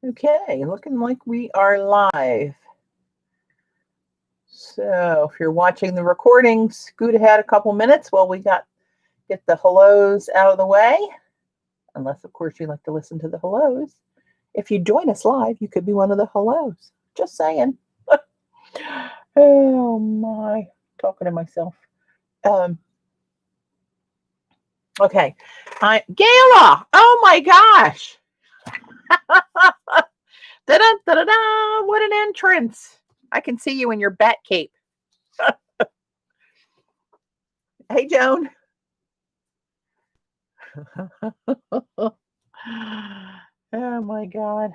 Okay, looking like we are live. So if you're watching the recording, scoot ahead a couple minutes while we get the hellos out of the way. Unless, of course, you like to listen to the hellos. If you join us live, you could be one of the hellos. Just saying. Oh my, talking to myself. Okay, Gayla. Oh my gosh. Da-da-da-da-da, what an entrance. I can see you in your bat cape. Hey, Joan. Oh my God.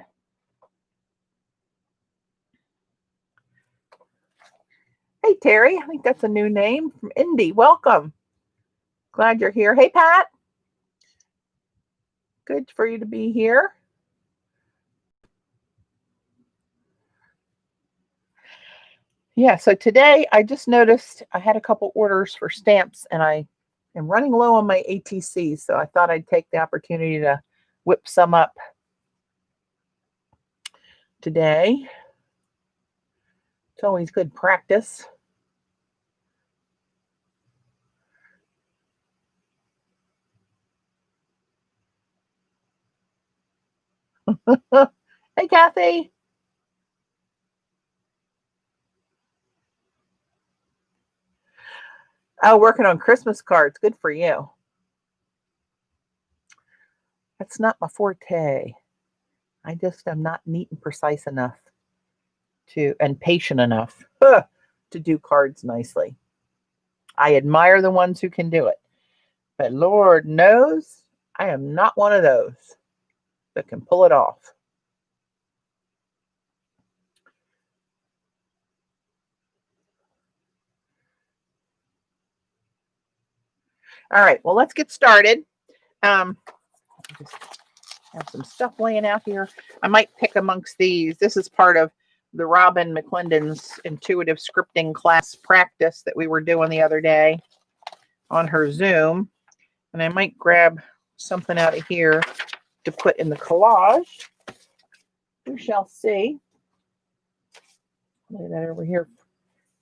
Hey, Terry. I think that's a new name from Indy. Welcome. Glad you're here. Hey, Pat. Good for you to be here. Yeah, so today I just noticed I had a couple orders for stamps and I am running low on my ATCs, so I thought I'd take the opportunity to whip some up today. It's always good practice. Hey, Kathy. Oh, working on Christmas cards. Good for you. That's not my forte. I just am not neat and precise enough and patient enough to do cards nicely. I admire the ones who can do it, but Lord knows I am not one of those that can pull it off. All right, well, let's get started. Just have some stuff laying out here. I might pick amongst these. This is part of the Robin McClendon's intuitive scripting class practice that we were doing the other day on her Zoom. And I might grab something out of here to put in the collage. We shall see. Lay that over here.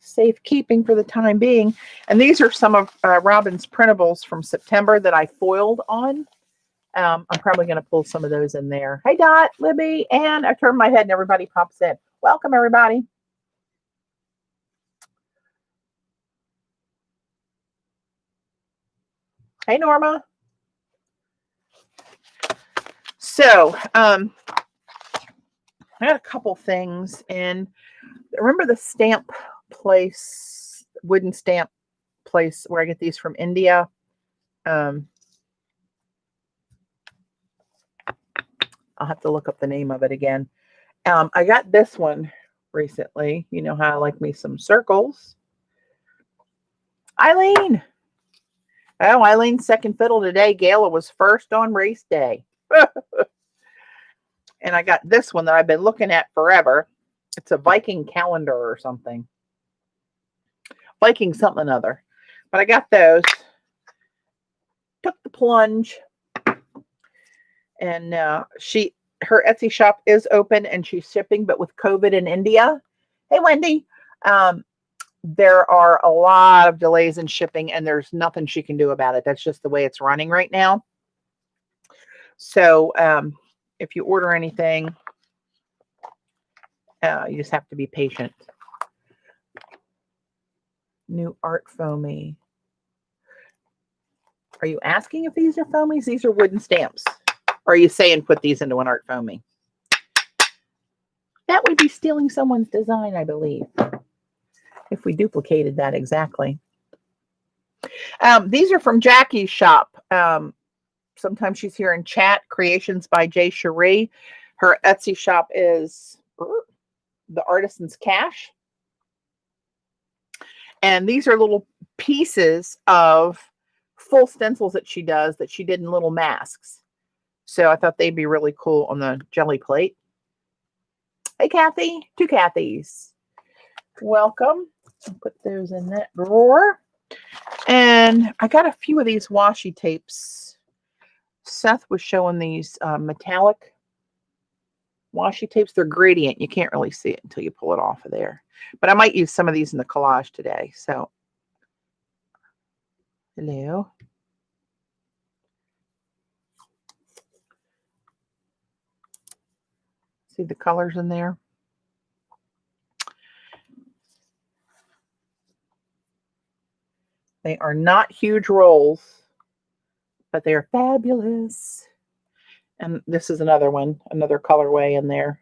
Safekeeping for the time being. And these are some of Robin's printables from September that I foiled on. I'm probably going to pull some of those in there. Hey, Dot, Libby, and I turn my head and everybody pops in. Welcome, everybody. Hey, Norma. So, I got a couple things. And remember the stamp place, wooden stamp place where I get these from India? I'll have to look up the name of it again. I got this one recently. You know how I like me some circles. Eileen. Oh, Eileen's second fiddle today. Gayla was first on race day. And I got this one that I've been looking at forever. It's a Viking calendar or something. Viking something or other. But I got those. Took the plunge. And her Etsy shop is open and she's shipping, but with COVID in India. Hey, Wendy. There are a lot of delays in shipping and there's nothing she can do about it. That's just the way it's running right now. So if you order anything, you just have to be patient. New art foamy. Are you asking if these are foamies? These are wooden stamps. Or are you saying put these into an art foamy? That would be stealing someone's design, I believe, if we duplicated that exactly. These are from Jackie's shop. Sometimes she's here in chat. Creations by Jay Cherie. Her Etsy shop is The Artisan's Cash. And these are little pieces of full stencils that she does that she did in little masks. So I thought they'd be really cool on the jelly plate. Hey, Kathy. Two Kathys. Welcome. I'll put those in that drawer. And I got a few of these washi tapes. Seth was showing these metallic washi tapes. They're gradient. You can't really see it until you pull it off of there. But I might use some of these in the collage today. So, hello. See the colors in there? They are not huge rolls, but they are fabulous. And this is another one, another colorway in there.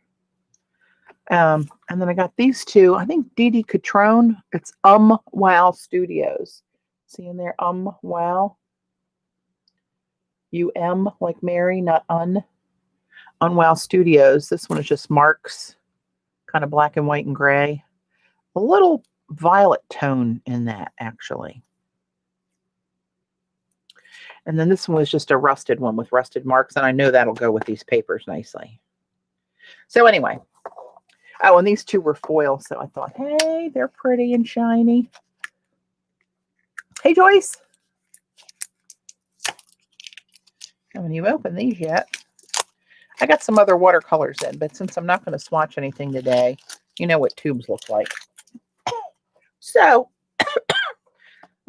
And then I got these two. I think Dee Catrone. It's Wow Studios. See in there, Wow. Like Mary, not Unwow Studios. This one is just marks, kind of black and white and gray. A little violet tone in that, actually. And then this one was just a rusted one with rusted marks, and I know that'll go with these papers nicely. So anyway. Oh, and these two were foil, so I thought, hey, they're pretty and shiny. Hey, Joyce. Haven't even opened these yet. I got some other watercolors in, but since I'm not going to swatch anything today, you know what tubes look like. So,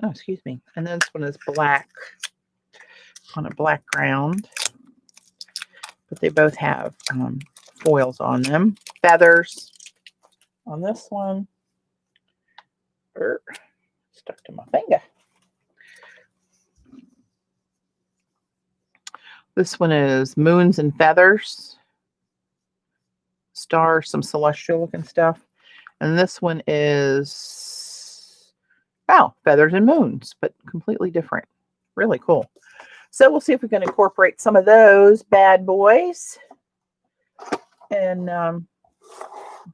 oh, excuse me. And this one is black on a black ground, but they both have foils on them. Feathers on this one. Stuck to my finger. This one is Moons and Feathers. Stars, some celestial looking stuff. And this one is, wow, Feathers and Moons, but completely different. Really cool. So we'll see if we can incorporate some of those bad boys. And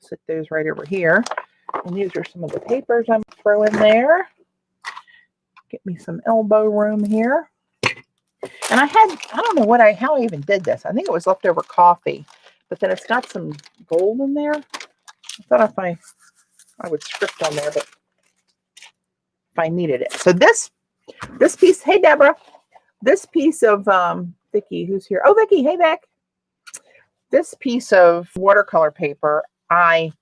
set those right over here. And these are some of the papers I'm going to throw in there. Get me some elbow room here. And I don't know how I even did this. I think it was leftover coffee, but then it's got some gold in there. I thought if I would script on there, but if I needed it. So this piece, hey, Deborah, this piece of, Vicki, who's here? Oh, Vicki, hey, Vic. This piece of watercolor paper, I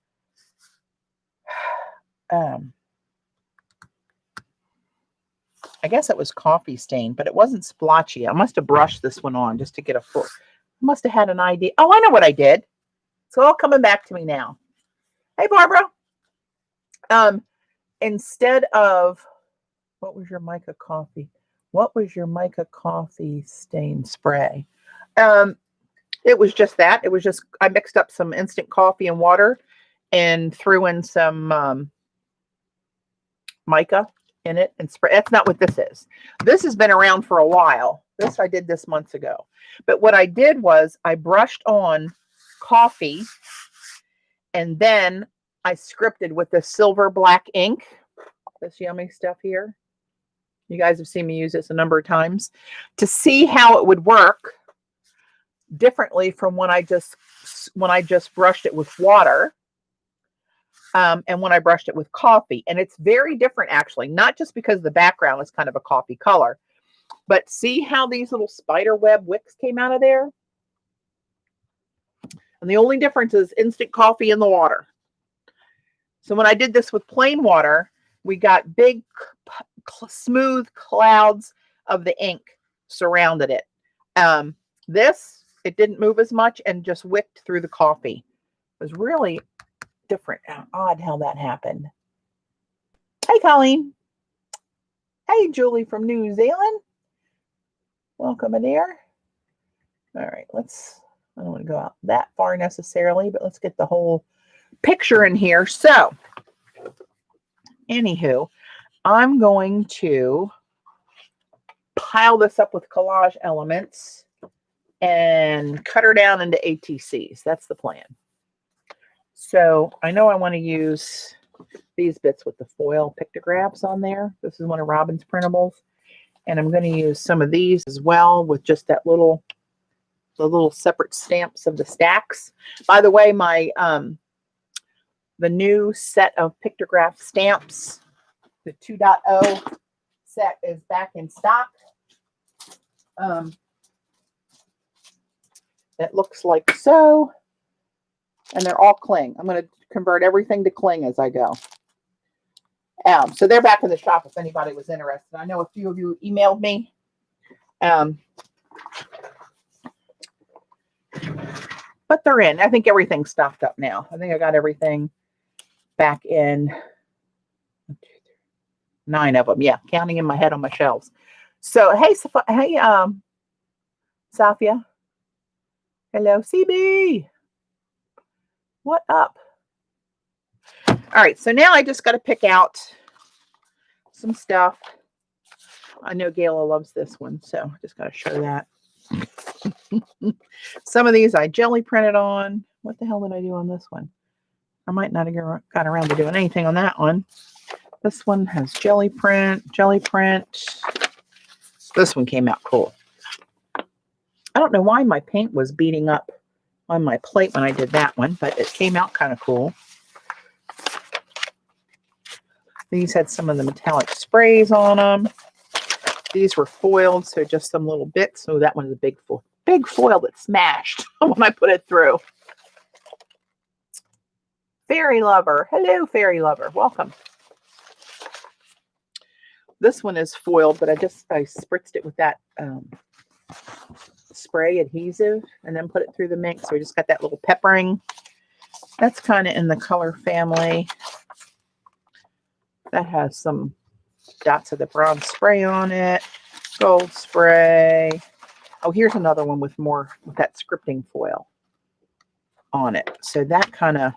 guess it was coffee stained, but it wasn't splotchy. I must have brushed this one on just to get a full. I must have had an idea. Oh, I know what I did. It's all coming back to me now. Hey, Barbara. Instead of, what was your mica coffee? What was your mica coffee stain spray? It was just that. It was just, I mixed up some instant coffee and water and threw in some mica in it and spray. That's not what this is. This has been around for a while. I did this months ago. But what I did was I brushed on coffee and then I scripted with the silver black ink. This yummy stuff here. You guys have seen me use this a number of times to see how it would work differently from when I just brushed it with water. And when I brushed it with coffee. And it's very different, actually, not just because the background is kind of a coffee color, but see how these little spider web wicks came out of there? And the only difference is instant coffee in the water. So when I did this with plain water, we got big, smooth clouds of the ink surrounded it. This, it didn't move as much and just wicked through the coffee. It was really different. Odd how that happened. Hey, Colleen. Hey, Julie from New Zealand. Welcome in here. All right, I don't want to go out that far necessarily, but let's get the whole picture in here. So, anywho, I'm going to pile this up with collage elements and cut her down into ATCs. That's the plan. So I know I want to use these bits with the foil pictographs on there. This is one of Robin's printables. And I'm going to use some of these as well with just that the little separate stamps of the stacks. By the way, my the new set of pictograph stamps, the 2.0 set, is back in stock. It looks like so. And they're all cling. I'm going to convert everything to cling as I go. So they're back in the shop if anybody was interested. I know a few of you emailed me. But they're in. I think everything's stocked up now. I think I got everything back in. 9 of them. Yeah, counting in my head on my shelves. So, hey, Safia. Hello, CB. What up? All right, so now I just got to pick out some stuff. I know Gayla loves this one, so I just got to show that. Some of these I jelly printed on. What the hell did I do on this one? I might not have got around to doing anything on that one. This one has jelly print. This one came out cool. I don't know why my paint was beating up on my plate when I did that one, but it came out kind of cool. These had some of the metallic sprays on them. These were foiled, so just some little bits. So that one's a big foil that smashed when I put it through. Fairy Lover. Hello, Fairy Lover. Welcome. This one is foiled, but I spritzed it with that spray adhesive and then put it through the mix. So we just got that little peppering. That's kind of in the color family. That has some dots of the bronze spray on it. Gold spray. Oh, here's another one with that scripting foil on it. So that kind of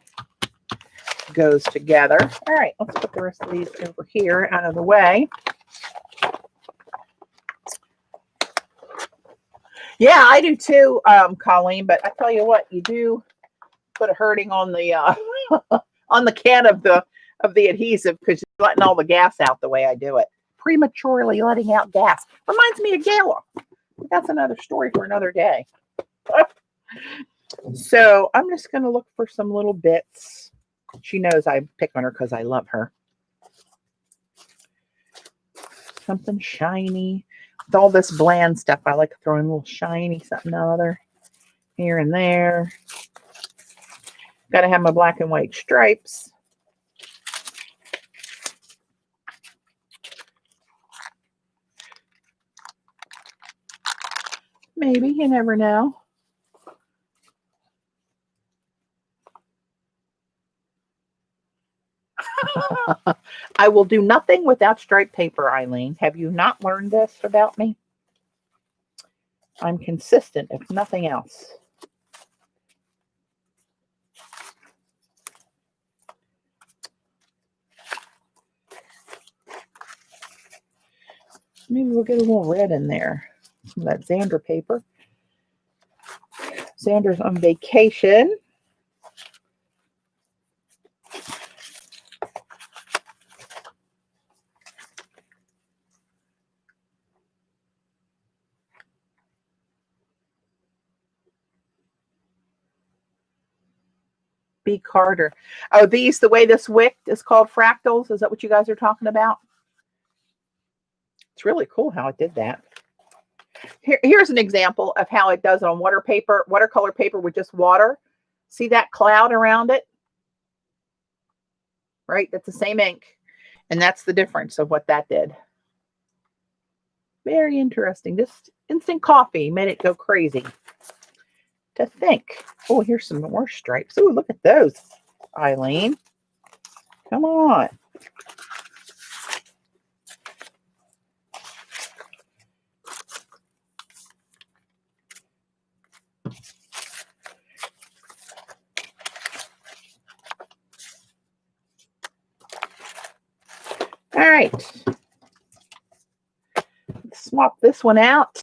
goes together. All right, let's put the rest of these over here out of the way. Yeah, I do too, Colleen, but I tell you what, you do put a hurting on the on the can of the adhesive because you're letting all the gas out the way I do it. Prematurely letting out gas. Reminds me of Gayla. That's another story for another day. So I'm just going to look for some little bits. She knows I pick on her because I love her. Something shiny. With all this bland stuff, I like to throw in a little shiny something or other here and there. Got to have my black and white stripes. Maybe, you never know. I will do nothing without striped paper, Eileen. Have you not learned this about me? I'm consistent, if nothing else. Maybe we'll get a little red in there. Some of that Xander paper. Xander's on vacation. B. Carter. Oh, these, the way this wick is called fractals. Is that what you guys are talking about? It's really cool how it did that. Here's an example of how it does on watercolor paper with just water. See that cloud around it? Right? That's the same ink. And that's the difference of what that did. Very interesting. Just instant coffee made it go crazy. To think. Oh, here's some more stripes. Oh, look at those, Eileen. Come on. All right. Let's swap this one out.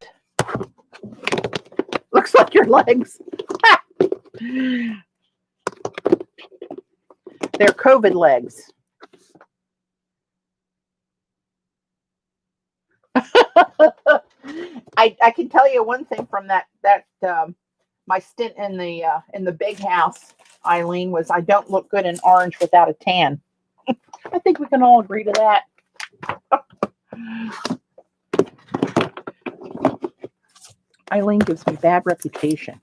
Looks like your legs. They're COVID legs. I can tell you one thing from that my stint in the big house, Eileen, was I don't look good in orange without a tan. I think we can all agree to that. Eileen gives me bad reputation.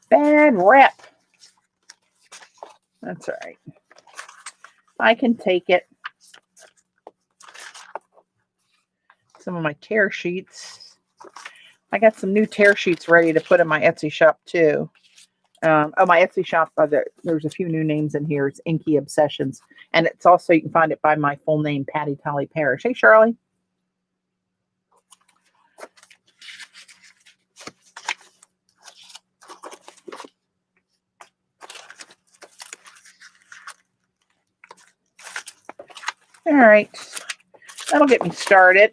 Bad bad rep. That's all right. I can take it. Some of my tear sheets. I got some new tear sheets ready to put in my Etsy shop too. My Etsy shop, there's a few new names in here. It's Inky Obsessions. And it's also, you can find it by my full name, Patti Tolley Parrish. Hey, Shirley. All right. That'll get me started.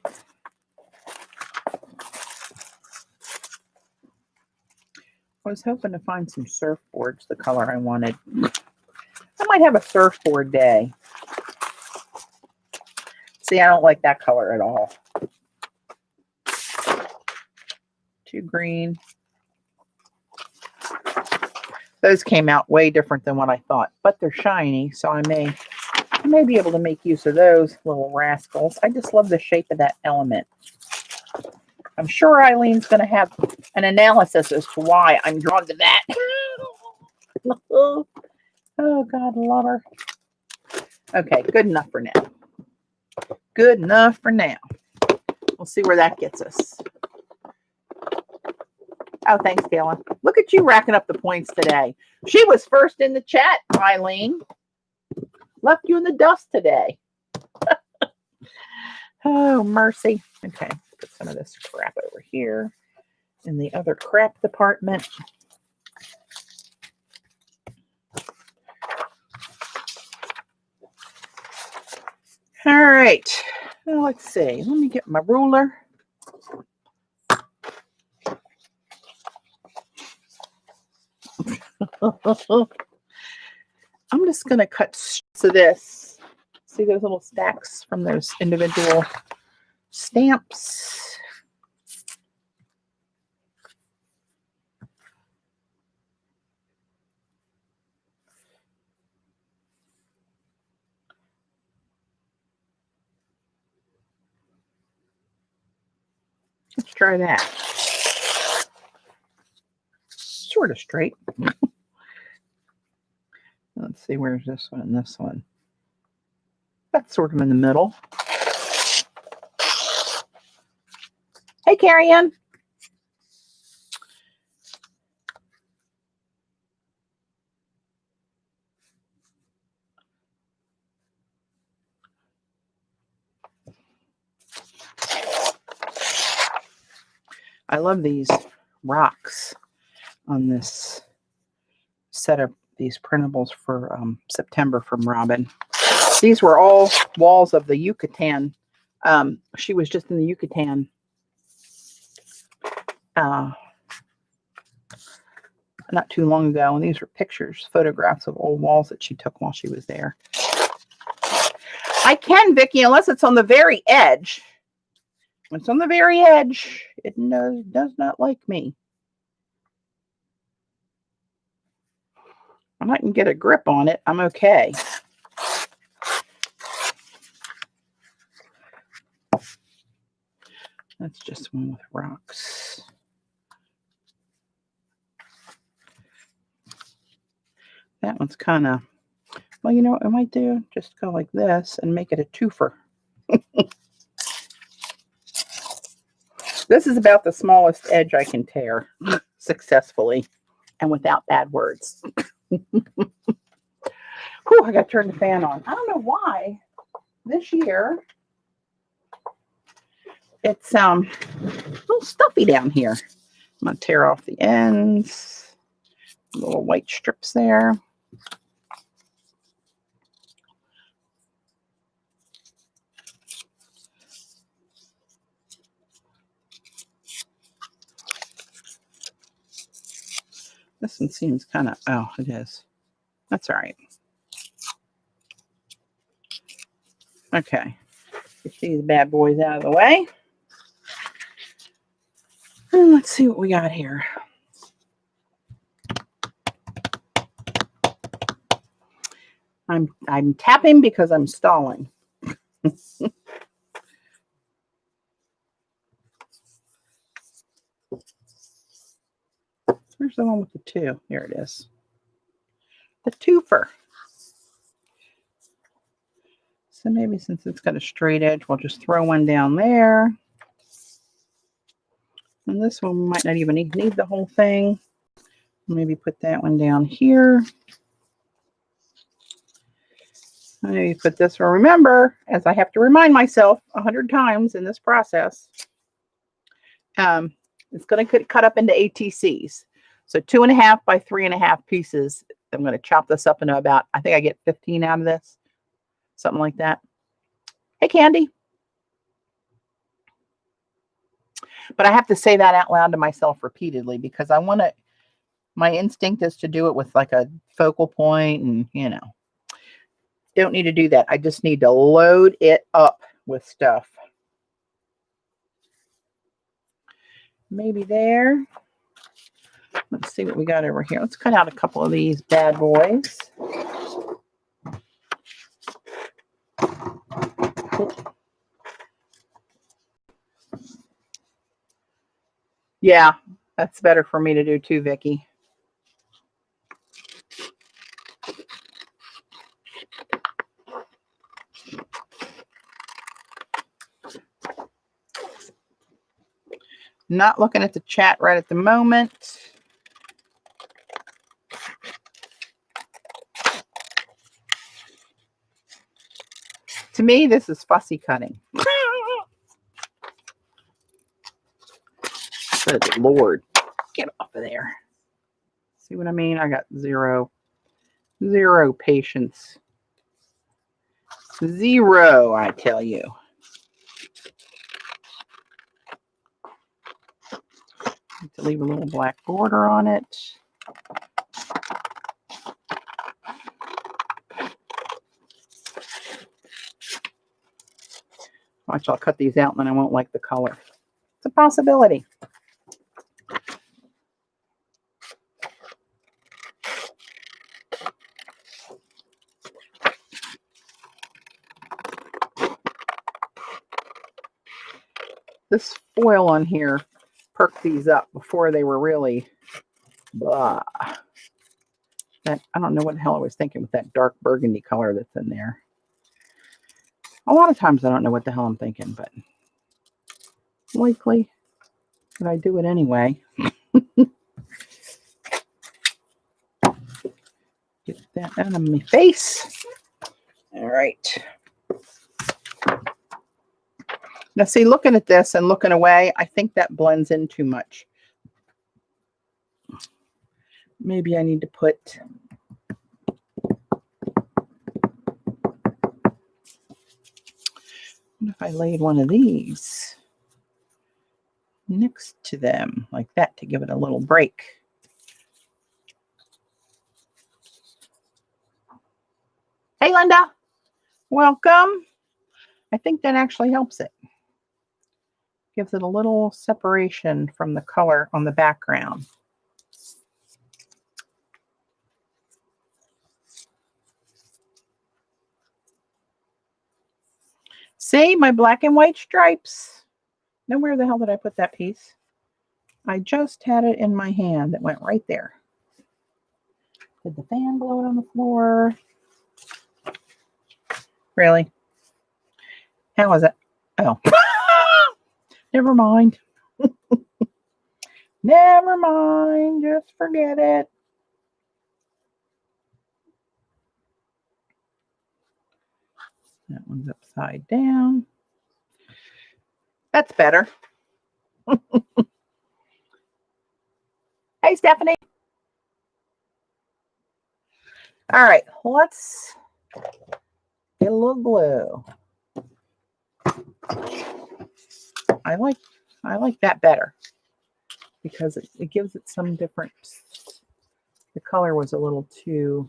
I was hoping to find some surfboards, the color I wanted. I might have a surfboard day. See, I don't like that color at all. Too green. Those came out way different than what I thought, but they're shiny, so I may be able to make use of those little rascals. I just love the shape of that element. I'm sure Eileen's going to have an analysis as to why I'm drawn to that. Oh, God, love her. Okay, good enough for now. Good enough for now. We'll see where that gets us. Oh, thanks, Kayla. Look at you racking up the points today. She was first in the chat, Eileen. Left you in the dust today. Oh, mercy. Okay, put some of this crap over here in the other crap department. All right. Well, let's see. Let me get my ruler. I'm just going to cut strips of this. See those little stacks from those individual stamps? Let's try that. Sort of straight. Let's see, where's this one and this one? That's sort of in the middle. Hey, Carrie Ann. I love these rocks on this set of these printables for September from Robin. These were all walls of the Yucatan. She was just in the Yucatan not too long ago, and these were pictures, photographs of old walls that she took while she was there. I can, Vicki, unless it's on the very edge. When it's on the very edge, it does not like me. When I can get a grip on it, I'm okay. That's just one with rocks. That one's kind of, well, you know what I might do? Just go like this and make it a twofer. This is about the smallest edge I can tear successfully and without bad words. Whew, I got to turn the fan on. I don't know why this year it's a little stuffy down here. I'm going to tear off the ends, little white strips there. This one seems kind of, oh, it is. That's all right. Okay. Get these bad boys out of the way. And let's see what we got here. I'm tapping because I'm stalling. Where's the one with the 2? Here it is. The twofer. So maybe since it's got a straight edge, we'll just throw one down there. And this one might not even need the whole thing. Maybe put that one down here. Maybe put this one. Remember, as I have to remind myself 100 times in this process, it's going to cut up into ATCs. So 2.5 by 3.5 pieces. I'm going to chop this up into about, I think I get 15 out of this. Something like that. Hey, Candy. But I have to say that out loud to myself repeatedly because I want to, my instinct is to do it with like a focal point and, you know. Don't need to do that. I just need to load it up with stuff. Maybe there. Let's see what we got over here. Let's cut out a couple of these bad boys. Yeah, that's better for me to do too, Vicki. Not looking at the chat right at the moment. To me, this is fussy cutting. Good Lord. Get off of there. See what I mean? I got zero patience. Zero, I tell you. Need to leave a little black border on it. Watch, I'll cut these out and then I won't like the color. It's a possibility. This foil on here perked these up before they were really blah. That, I don't know what the hell I was thinking with that dark burgundy color that's in there. A lot of times I don't know what the hell I'm thinking, but likely that I do it anyway. Get that out of my face. All right. Now see, looking at this and looking away, I think that blends in too much. Maybe I need to put what if I laid one of these next to them like that to give it a little break? Hey, Linda. Welcome. I think that actually helps it. Gives it a little separation from the color on the background. See my black and white stripes. Now where the hell did I put that piece? I just had it in my hand. That went right there. Did the fan blow it on the floor? Really? How was it? Oh. Never mind. Never mind. Just forget it. That one's upside down. That's better. Hey, Stephanie. All right, let's get a little glue. I like that better because it gives it some difference. The color was a little too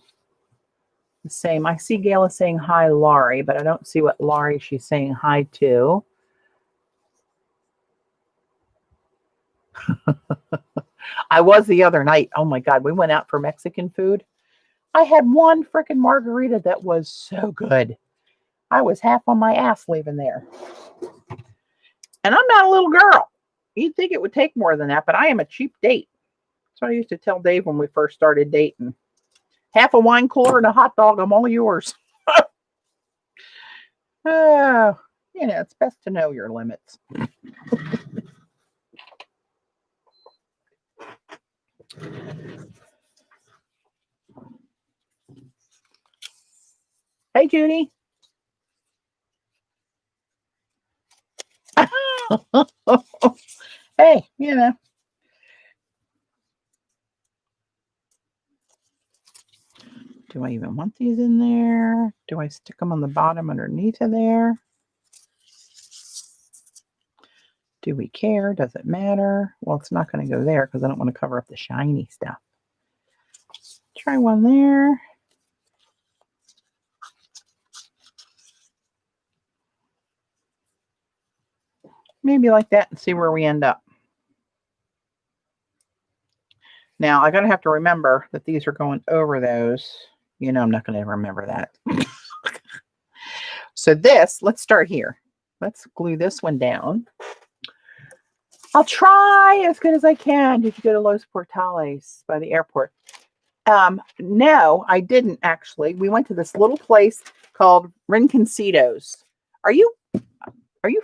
the same. I see Gayla saying hi, Laurie, but I don't see what Laurie she's saying hi to. I was the other night. Oh my God, we went out for Mexican food. I had one freaking margarita that was so good. I was half on my ass leaving there. And I'm not a little girl. You'd think it would take more than that, but I am a cheap date. That's what I used to tell Dave when we first started dating. Half a wine cooler and a hot dog, I'm all yours. Oh, it's best to know your limits. Hey, Judy. Hey, do I even want these in there? Do I stick them on the bottom underneath of there? Do we care? Does it matter? Well, it's not going to go there because I don't want to cover up the shiny stuff. Try one there. Maybe like that and see where we end up. Now, I'm going to have to remember that these are going over those. I'm not going to remember that. So let's start here. Let's glue this one down. I'll try as good as I can. Did you go to Los Portales by the airport? No, I didn't actually. We went to this little place called Rinconcitos. Are you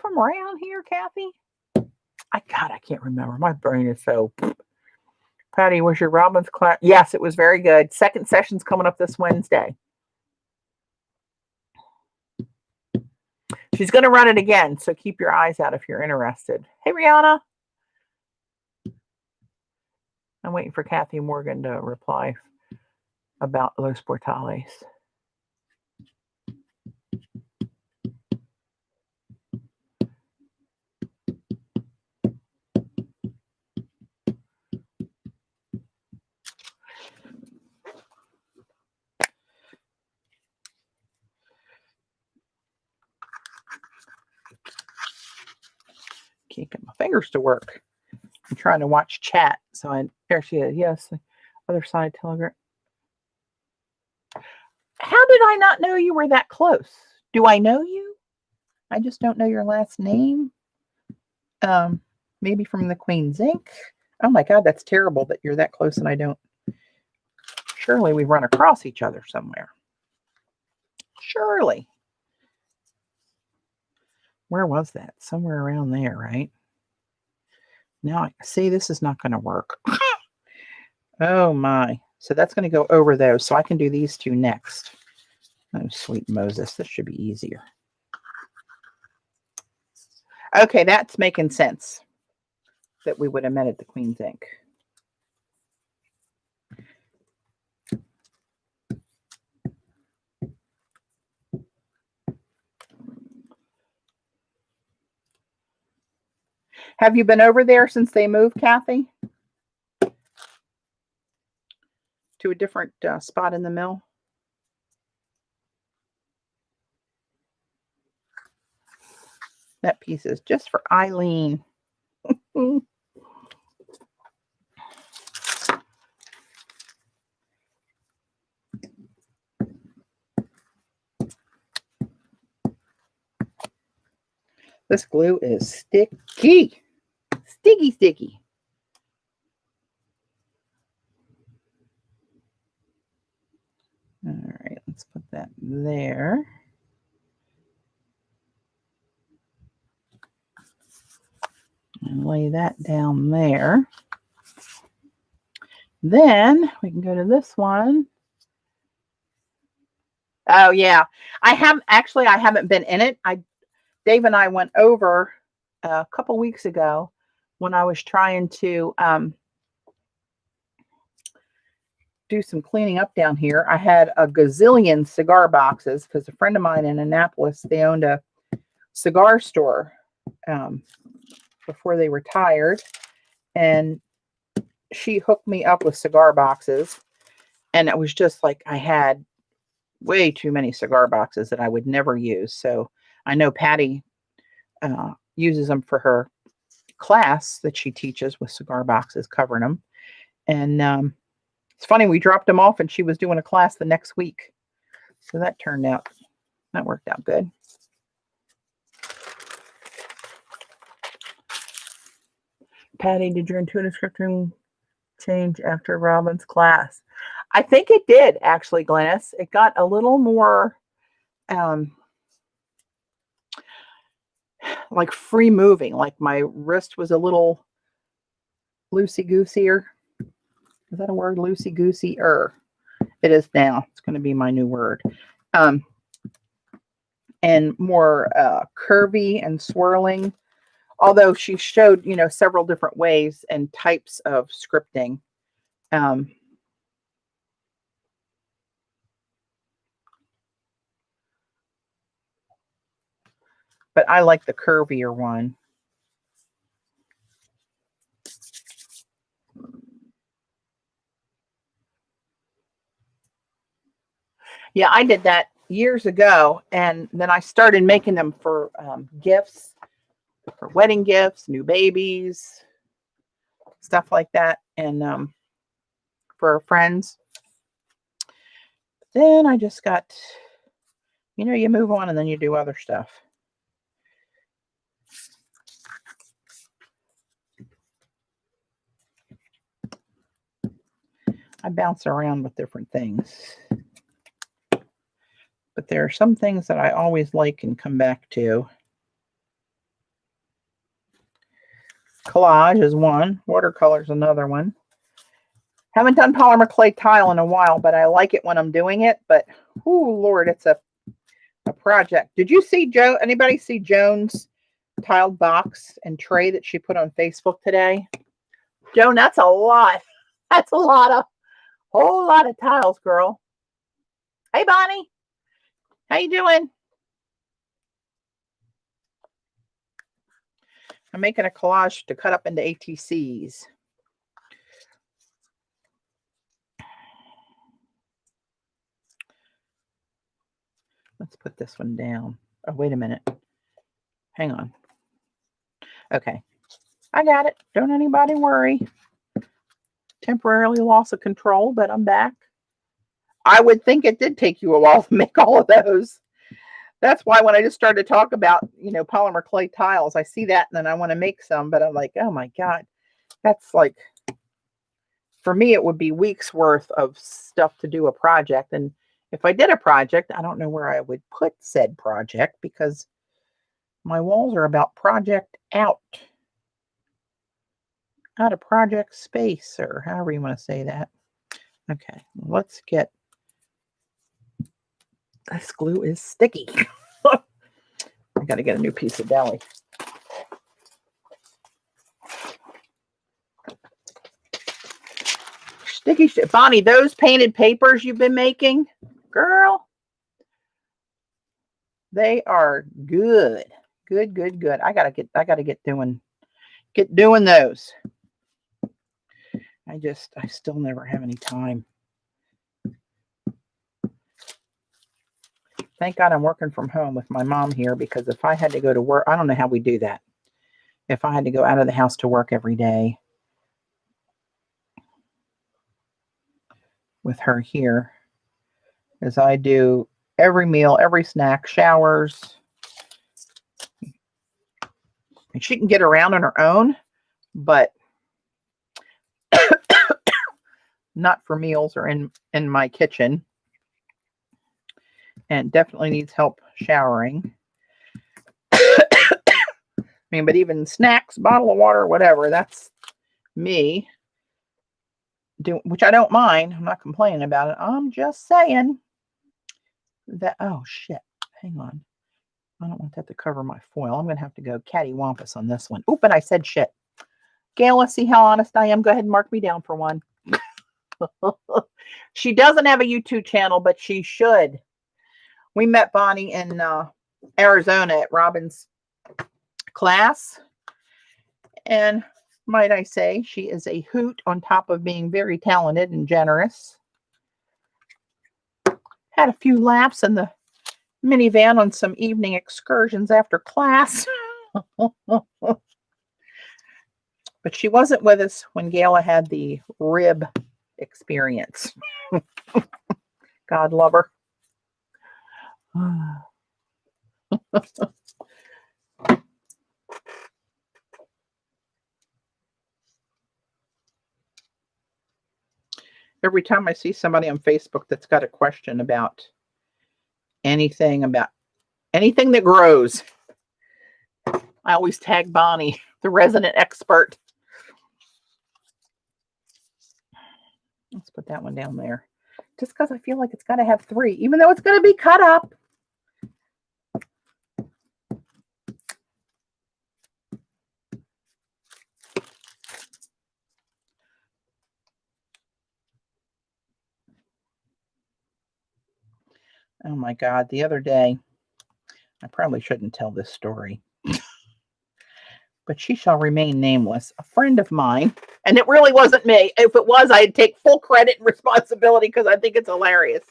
from around here, Kathy? I can't remember. My brain is so. Patty, was your Robbins class? Yes, it was very good. Second session's coming up this Wednesday. She's going to run it again, so keep your eyes out if you're interested. Hey, Rihanna. I'm waiting for Kathy Morgan to reply about Los Portales. Can't get my fingers to work. I'm trying to watch chat. So there she is. Yes, the other side Telegram. How did I not know you were that close? Do I know you? I just don't know your last name. Maybe from the Queen's Ink. Oh my God, that's terrible that you're that close and I don't. Surely we run across each other somewhere. Surely. Where was that? Somewhere around there, right? Now I see this is not going to work. Oh my. So that's going to go over those. So I can do these two next. Oh, sweet Moses. This should be easier. Okay, that's making sense that we would have met at the Queen's Ink. Have you been over there since they moved, Kathy? To a different spot in the mill? That piece is just for Eileen. This glue is sticky. Sticky. All right, let's put that there. And lay that down there. Then we can go to this one. Oh yeah, I haven't been in it. Dave and I went over a couple weeks ago when I was trying to do some cleaning up down here. I had a gazillion cigar boxes because a friend of mine in Annapolis, they owned a cigar store before they retired, and she hooked me up with cigar boxes, and it was just like I had way too many cigar boxes that I would never use. So I know Patty uses them for her class that she teaches with cigar boxes, covering them. And it's funny, we dropped them off and she was doing a class the next week. So that worked out good. Patty, did your intuitive scripting change after Robin's class? I think it did, actually, Glennis. It got a little more like free moving, like my wrist was a little loosey-gooseier. Is that a word? Loosey-goosey-er. It is now. It's going to be my new word. And more curvy and swirling. Although she showed, several different ways and types of scripting. But I like the curvier one. Yeah, I did that years ago, and then I started making them for gifts, for wedding gifts, new babies, stuff like that, and for friends. Then I just got, you move on and then you do other stuff. I bounce around with different things. But there are some things that I always like and come back to. Collage is one. Watercolor is another one. Haven't done polymer clay tile in a while, but I like it when I'm doing it. But, oh, Lord, it's a project. Did you see anybody see Joan's tiled box and tray that she put on Facebook today? Joan, that's a lot. That's a whole lot of tiles, girl. Hey, Bonnie. How you doing? I'm making a collage to cut up into ATCs. Let's put this one down. Oh, wait a minute. Hang on. Okay. I got it. Don't anybody worry. Temporarily loss of control, but I'm back. I would think it did take you a while to make all of those. That's why when I just started to talk about, polymer clay tiles, I see that and then I want to make some, but I'm like, oh my God, that's like, for me, it would be weeks worth of stuff to do a project. And if I did a project, I don't know where I would put said project because my walls are about project out of project space, or however you want to say that. Okay, let's get, this glue is sticky. I got to get a new piece of deli. Sticky shit. Bonnie, those painted papers you've been making, girl, they are good. Good. I gotta get doing those. I still never have any time. Thank God I'm working from home with my mom here, because if I had to go to work, I don't know how we do that. If I had to go out of the house to work every day with her here, as I do every meal, every snack, showers. And she can get around on her own, but not for meals or in my kitchen. And definitely needs help showering. But even snacks, bottle of water, whatever, that's me. Which I don't mind. I'm not complaining about it. I'm just saying that, oh shit, hang on. I don't want that to cover my foil. I'm going to have to go cattywampus on this one. Oop, and I said shit. Gail, let's see how honest I am. Go ahead and mark me down for one. She doesn't have a YouTube channel, but she should. We met Bonnie in Arizona at Robin's class. And might I say, she is a hoot on top of being very talented and generous. Had a few laughs in the minivan on some evening excursions after class. But she wasn't with us when Gayla had the rib experience. God love her. Every time I see somebody on Facebook that's got a question about anything that grows, I always tag Bonnie, the resident expert. Let's put that one down there. Just because I feel like it's got to have 3, even though it's going to be cut up. Oh my God, the other day, I probably shouldn't tell this story, but she shall remain nameless. A friend of mine, and it really wasn't me. If it was, I'd take full credit and responsibility because I think it's hilarious.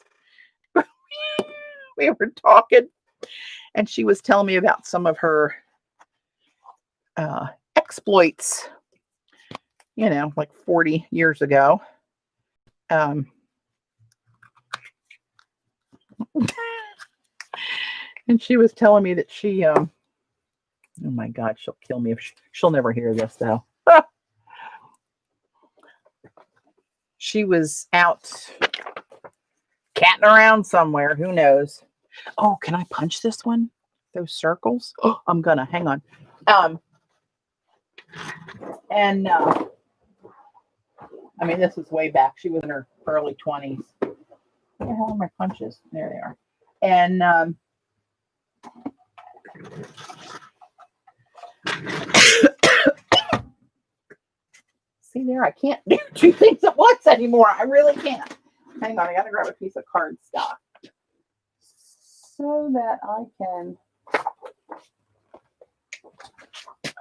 We were talking, and she was telling me about some of her exploits, like 40 years ago. And she was telling me that she, oh my God, she'll kill me if she'll never hear this though. She was out catting around somewhere. Who knows? Oh, can I punch this one? Those circles? Oh, I'm gonna. Hang on. I mean, this is way back. She was in her early 20s. Where the hell are my punches? There they are. And see there, I can't do 2 things at once anymore. I really can't. Hang on, I gotta grab a piece of cardstock so that I can.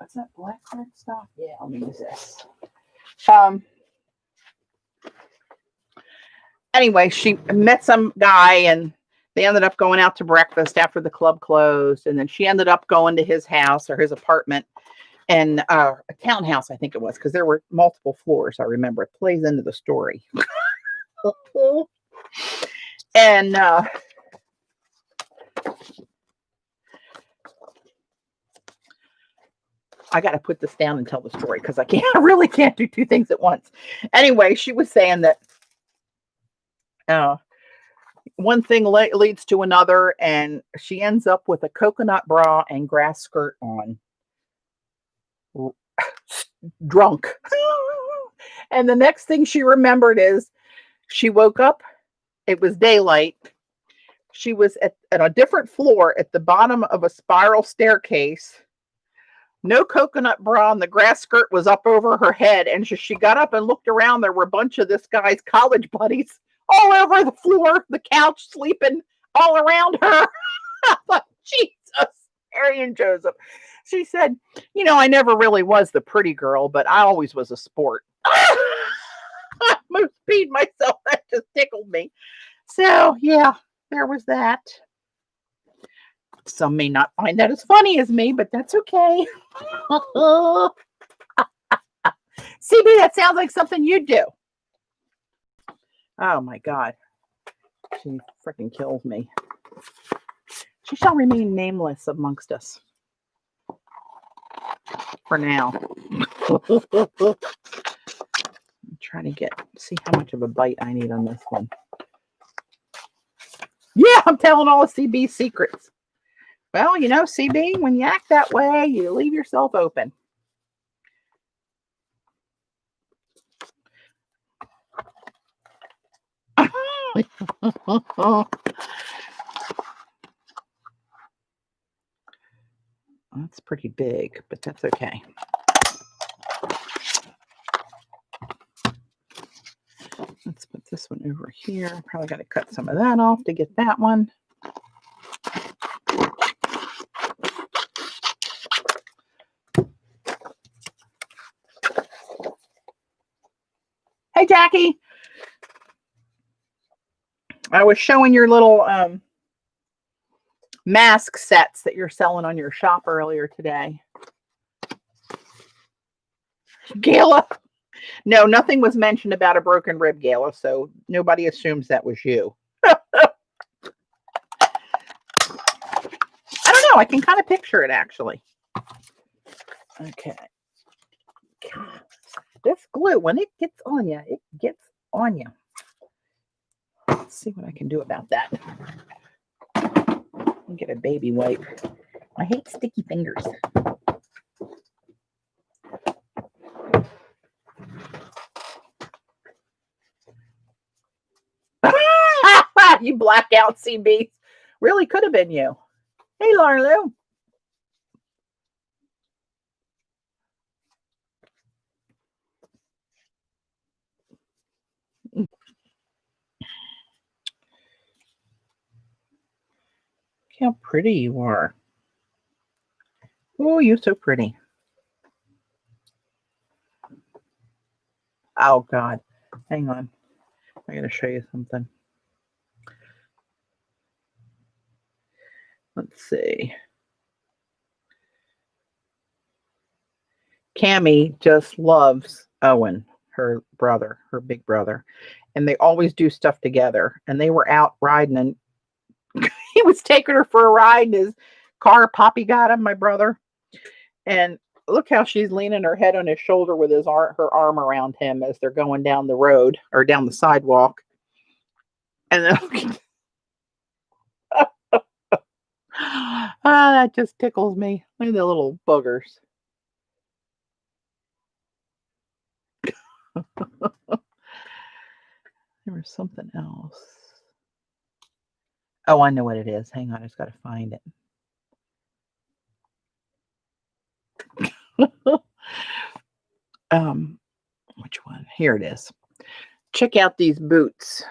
Is that black cardstock? Yeah, I'll use this. Anyway, she met some guy and they ended up going out to breakfast after the club closed. And then she ended up going to his house or his apartment and a townhouse, I think it was, because there were multiple floors. I remember it plays into the story. And I got to put this down and tell the story because I really can't do 2 things at once. Anyway, she was saying that one thing leads to another, and she ends up with a coconut bra and grass skirt on, drunk. And the next thing she remembered is she woke up. It was daylight. She was at a different floor at the bottom of a spiral staircase. No coconut bra, and the grass skirt was up over her head. And she got up and looked around. There were a bunch of this guy's college buddies all over the floor, the couch, sleeping all around her. I thought, Jesus, Mary and Joseph. She said, I never really was the pretty girl, but I always was a sport. I almost peed myself. That just tickled me. So, yeah, there was that. Some may not find that as funny as me, but that's okay. CB, that sounds like something you'd do. Oh my God. She freaking kills me. She shall remain nameless amongst us. For now. I'm trying to see how much of a bite I need on this one. Yeah, I'm telling all of CB's secrets. Well, CB, when you act that way, you leave yourself open. That's pretty big, but that's okay. Let's put this one over here. Probably got to cut some of that off to get that one. Hey, Jackie. I was showing your little mask sets that you're selling on your shop earlier today. Gayla. No, nothing was mentioned about a broken rib, Gayla, so nobody assumes that was you. I don't know. I can kind of picture it, actually. Okay. God, this glue, when it gets on you, it gets on you. Let's see what I can do about that. I'll get a baby wipe. I hate sticky fingers. You blackout CB. Really could have been you. Hey, Lauren Lou. Look how pretty you are. Oh, you're so pretty. Oh, God. Hang on. I got to show you something. Let's see. Cammie just loves Owen, her brother, her big brother. And they always do stuff together. And they were out riding, and he was taking her for a ride in his car. Poppy got him, my brother. And look how she's leaning her head on his shoulder with her arm around him as they're going down the road or down the sidewalk. And then, that just tickles me. Look at the little boogers. There was something else. Oh, I know what it is. Hang on, I just got to find it. Which one? Here it is. Check out these boots.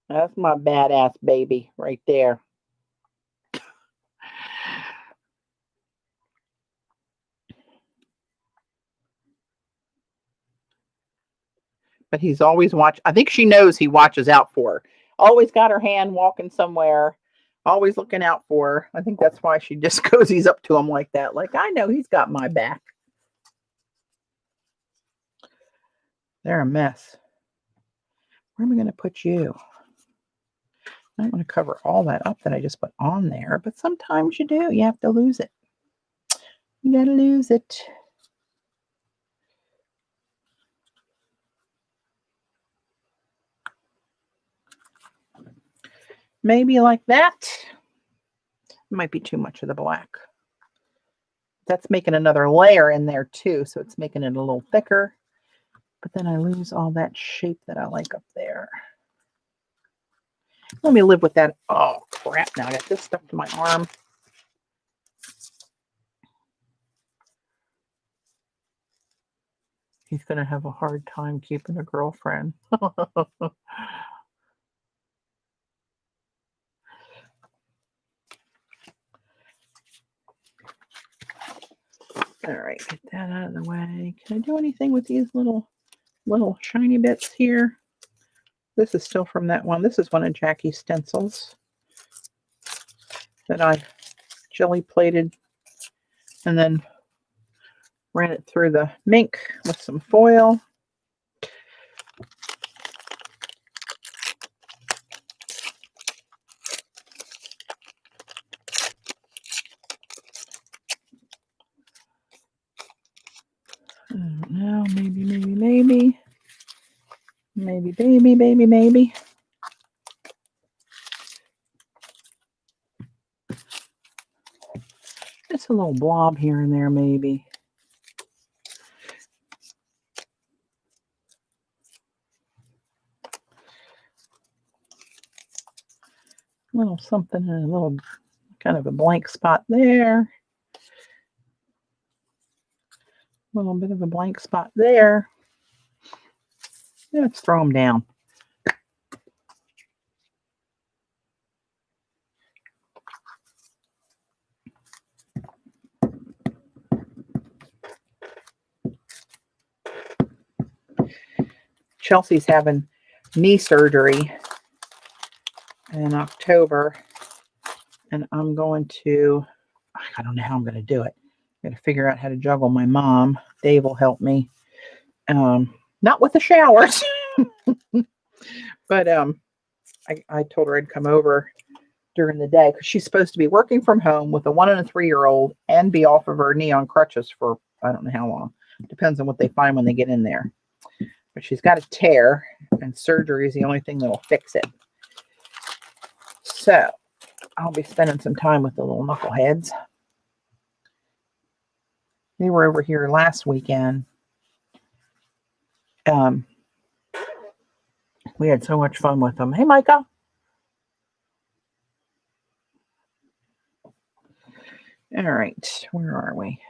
That's my badass baby right there. But he's always watching. I think she knows he watches out for her. Always got her hand walking somewhere. Always looking out for her. I think that's why she just cozies up to him like that. Like, I know he's got my back. They're a mess. Where am I going to put you? I don't want to cover all that up that I just put on there, but sometimes you do. You have to lose it. You got to lose it. Maybe like that. It might be too much of the black. That's making another layer in there too, so it's making it a little thicker. But then I lose all that shape that I like up there. Let me live with that. Oh, crap. Now I got this stuck to my arm. He's going to have a hard time keeping a girlfriend. All right, get that out of the way. Can I do anything with these little shiny bits here? This is still from that one. This is one of Jackie's stencils that I jelly plated and then ran it through the mink with some foil. I don't know, maybe. Just a little blob here and there, maybe. A little something and a little kind of a blank spot there. A little bit of a blank spot there. Let's throw them down. Chelsea's having knee surgery in October, and I'm going to, I don't know how I'm going to do it. I'm going to figure out how to juggle my mom. Dave will help me. Not with the showers, but I told her I'd come over during the day because she's supposed to be working from home with a 1 and a 3-year-old and be off of her knee on crutches for I don't know how long. Depends on what they find when they get in there. But she's got a tear, and surgery is the only thing that'll fix it. So I'll be spending some time with the little knuckleheads. They were over here last weekend. We had so much fun with them. Hey, Micah. All right, where are we?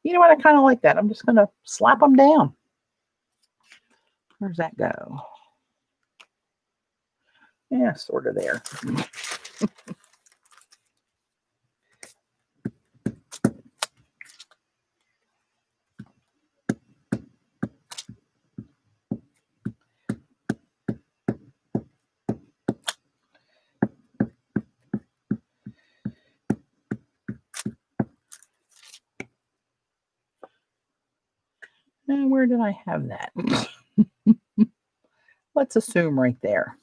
You know what? I kind of like that. I'm just going to slap them down. Where's that go? Yeah, sort of there. And where did I have that? Let's assume right there,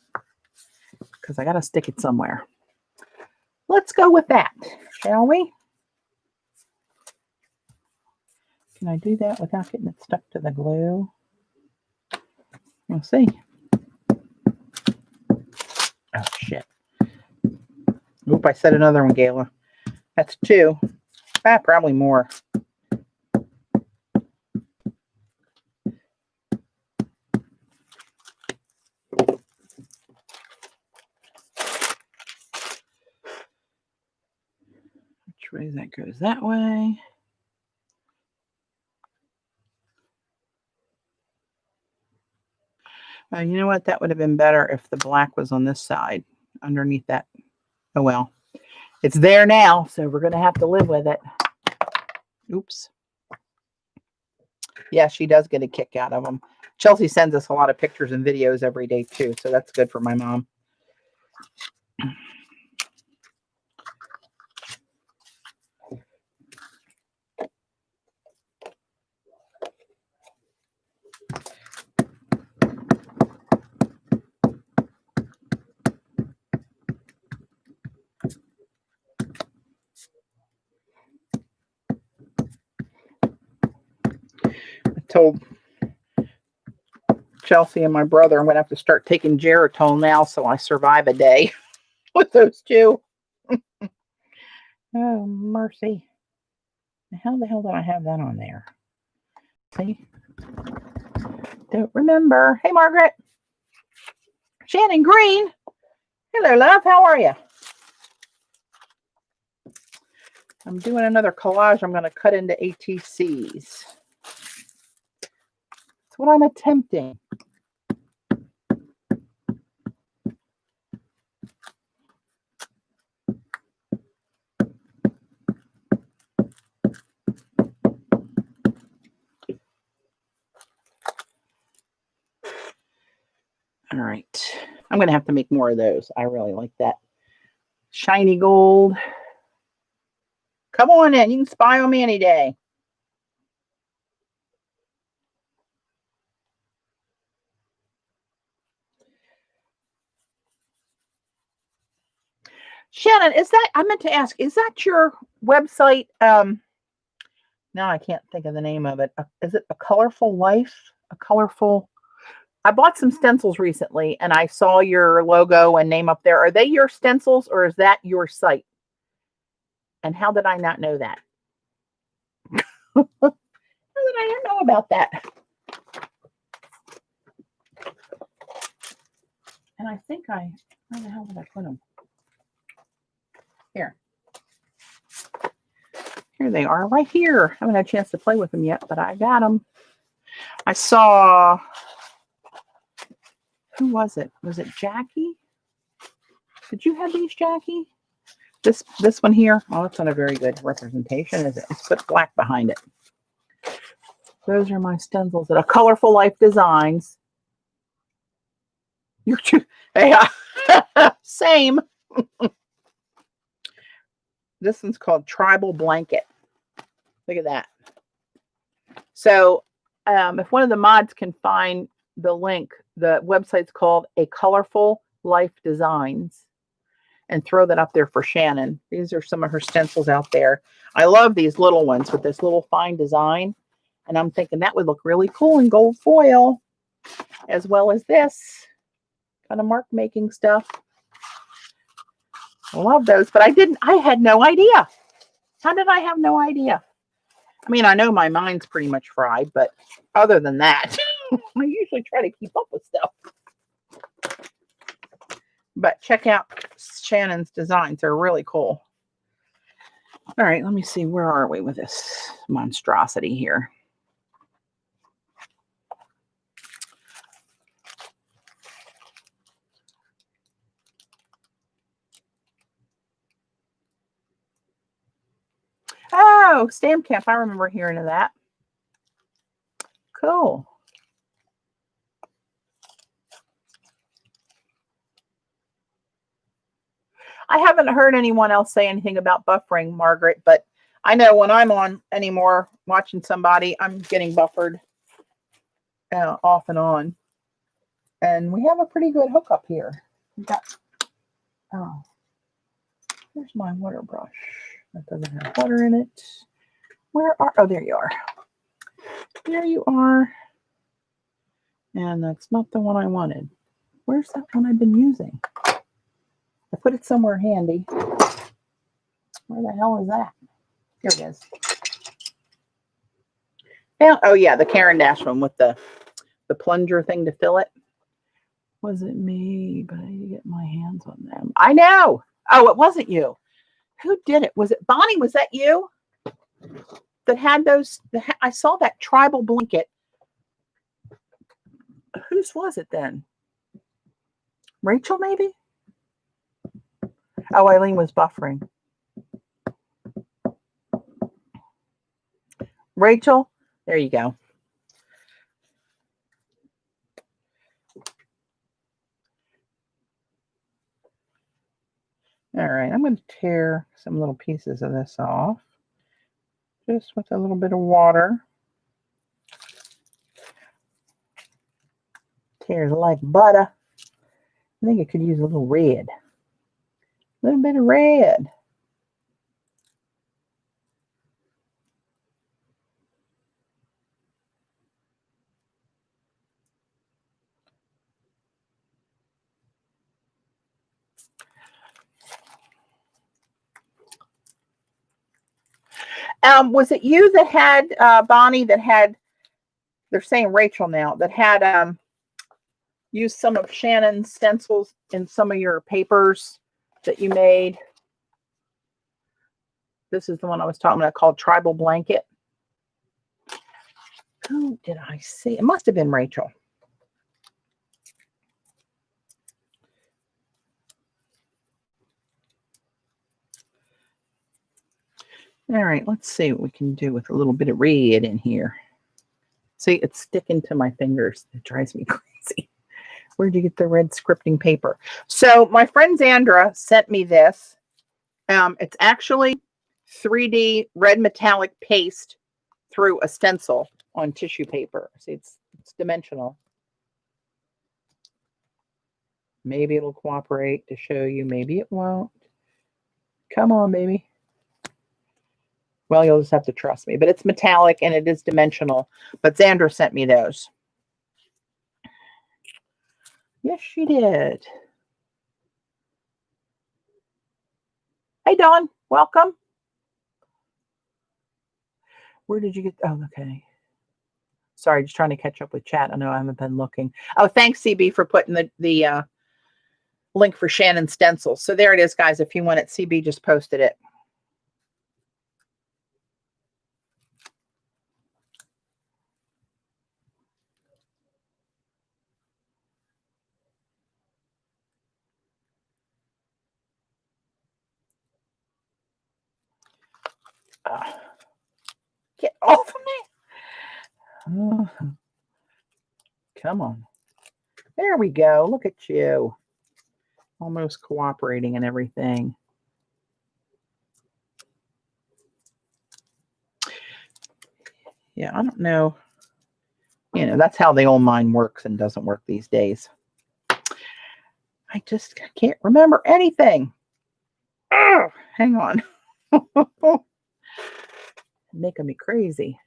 because I got to stick it somewhere. Let's go with that, shall we? Can I do that without getting it stuck to the glue? We'll see. Oh, shit. Oop, I said another one, Gayla. That's 2. Probably more. Which way that goes? That way. You know what? That would have been better if the black was on this side, underneath that. Oh, well. It's there now, so we're going to have to live with it. Oops. Yeah, she does get a kick out of them. Chelsea sends us a lot of pictures and videos every day, too, so that's good for my mom. Told Chelsea and my brother I'm going to have to start taking Geritol now so I survive a day with those 2. Oh, mercy. How the hell do I have that on there? See? Don't remember. Hey, Margaret. Shannon Green. Hello, love. How are you? I'm doing another collage. I'm going to cut into ATCs. That's what I'm attempting. All right. I'm going to have to make more of those. I really like that. Shiny gold. Come on in. You can spy on me any day. Shannon, is that, I meant to ask, is that your website? Now I can't think of the name of it. Is it A Colorful Life? A Colorful, I bought some stencils recently and I saw your logo and name up there. Are they your stencils or is that your site? And how did I not know that? How did I not know about that? And I think where the hell did I put them? Here. Here they are, right here. I haven't had a chance to play with them yet, but I got them. I saw, who was it? Was it Jackie? Did you have these, Jackie? This one here? Oh, it's not a very good representation, is it? Let's put black behind it. Those are my stencils at A Colorful Life Designs. You're too, yeah, same. This one's called Tribal Blanket. Look at that. So if one of the mods can find the link, the website's called A Colorful Life Designs, and throw that up there for Shannon. These are some of her stencils out there. I love these little ones with this little fine design. And I'm thinking that would look really cool in gold foil. as well as this kind of mark making stuff. I love those, but I had no idea. How did I have no idea? I mean, I know my mind's pretty much fried, but other than that, I usually try to keep up with stuff. But check out Shannon's designs. They're really cool. All right, let me see. Where are we with this monstrosity here? Oh, stamp camp. I remember hearing of that. Cool. I haven't heard anyone else say anything about buffering, Margaret, but I know when I'm on anymore watching somebody, I'm getting buffered off and on. And we have a pretty good hookup here. We got, oh, here's my water brush. That doesn't have water in it. Where are, oh, there you are. There you are. And that's not the one I wanted. Where's that one I've been using? I put it somewhere handy. Where the hell is that? Here it is. Oh yeah, the Caran d'Ache one with the plunger thing to fill it. Wasn't me, but I need to get my hands on them. I know. Oh, it wasn't you. Who did it? Was it Bonnie? Was that you that had those? I saw that tribal blanket. Whose was it then? Rachel, maybe? Oh, Eileen was buffering. Rachel, there you go. All right, I'm going to tear some little pieces of this off, just with a little bit of water. Tears like butter. I think it could use a little red. A little bit of red. Was it you that had, Bonnie, that had, they're saying Rachel now, that had used some of Shannon's stencils in some of your papers that you made? This is the one I was talking about called Tribal Blanket. Who did I see? It must have been Rachel. All right, let's see what we can do with a little bit of red in here. See, it's sticking to my fingers. It drives me crazy. Where'd you get the red scripting paper? So my friend Zandra sent me this. It's actually 3D red metallic paste through a stencil on tissue paper. See, it's dimensional. Maybe it'll cooperate to show you. Maybe it won't. Come on, baby. Well, you'll just have to trust me. But it's metallic and it is dimensional. But Zandra sent me those. Yes, she did. Hey, Dawn. Welcome. Where did you get? Oh, okay. Sorry, just trying to catch up with chat. I know I haven't been looking. Oh, thanks, CB, for putting the link for Shannon stencils. So there it is, guys. If you want it, CB just posted it. Get off of me. Oh, come on. There we go. Look at you. Almost cooperating and everything. Yeah, I don't know. You know, that's how the old mind works and doesn't work these days. I just can't remember anything. Oh, hang on. Making me crazy.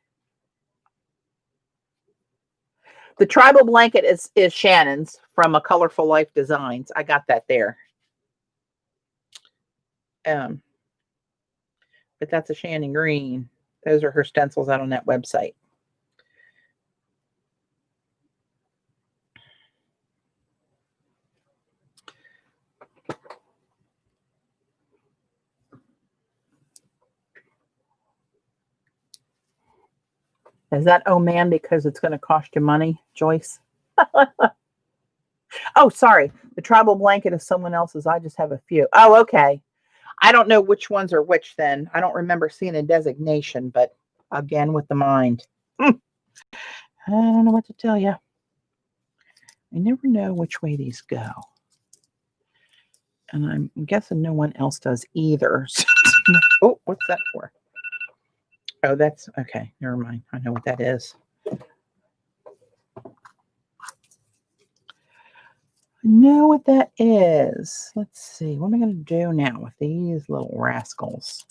The tribal blanket is Shannon's from A Colorful Life Designs. I got that there. But that's a Shannon green. Those are her stencils out on that website. Is that oh man because it's going to cost you money, Joyce? Oh, sorry. The tribal blanket is someone else's. I just have a few. Oh, okay. I don't know which ones are which then. I don't remember seeing a designation, but again with the mind. I don't know what to tell you. I never know which way these go. And I'm guessing no one else does either. Oh, what's that for? Oh, that's okay. Never mind. I know what that is. Know what that is. Let's see. What am I going to do now with these little rascals?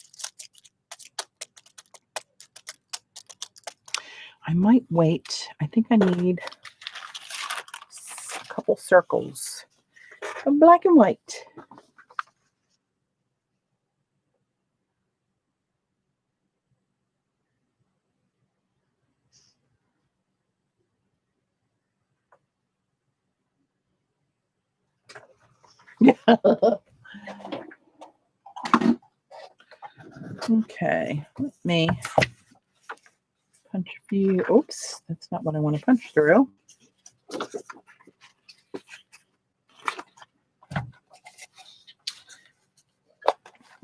I might wait. I think I need a couple circles of black and white. Okay, let me punch a few. Oops, that's not what I want to punch through.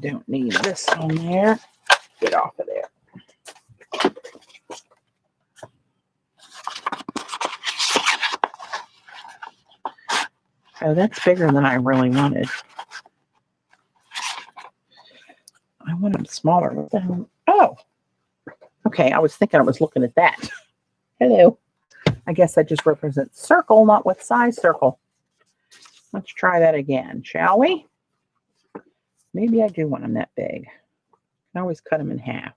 Don't need this on there. Get off of there. Oh, that's bigger than I really wanted. I want them smaller. What the hell? Oh, okay. I was thinking I was looking at that. Hello. I guess that just represents circle, not what size circle. Let's try that again, shall we? Maybe I do want them that big. I can always cut them in half.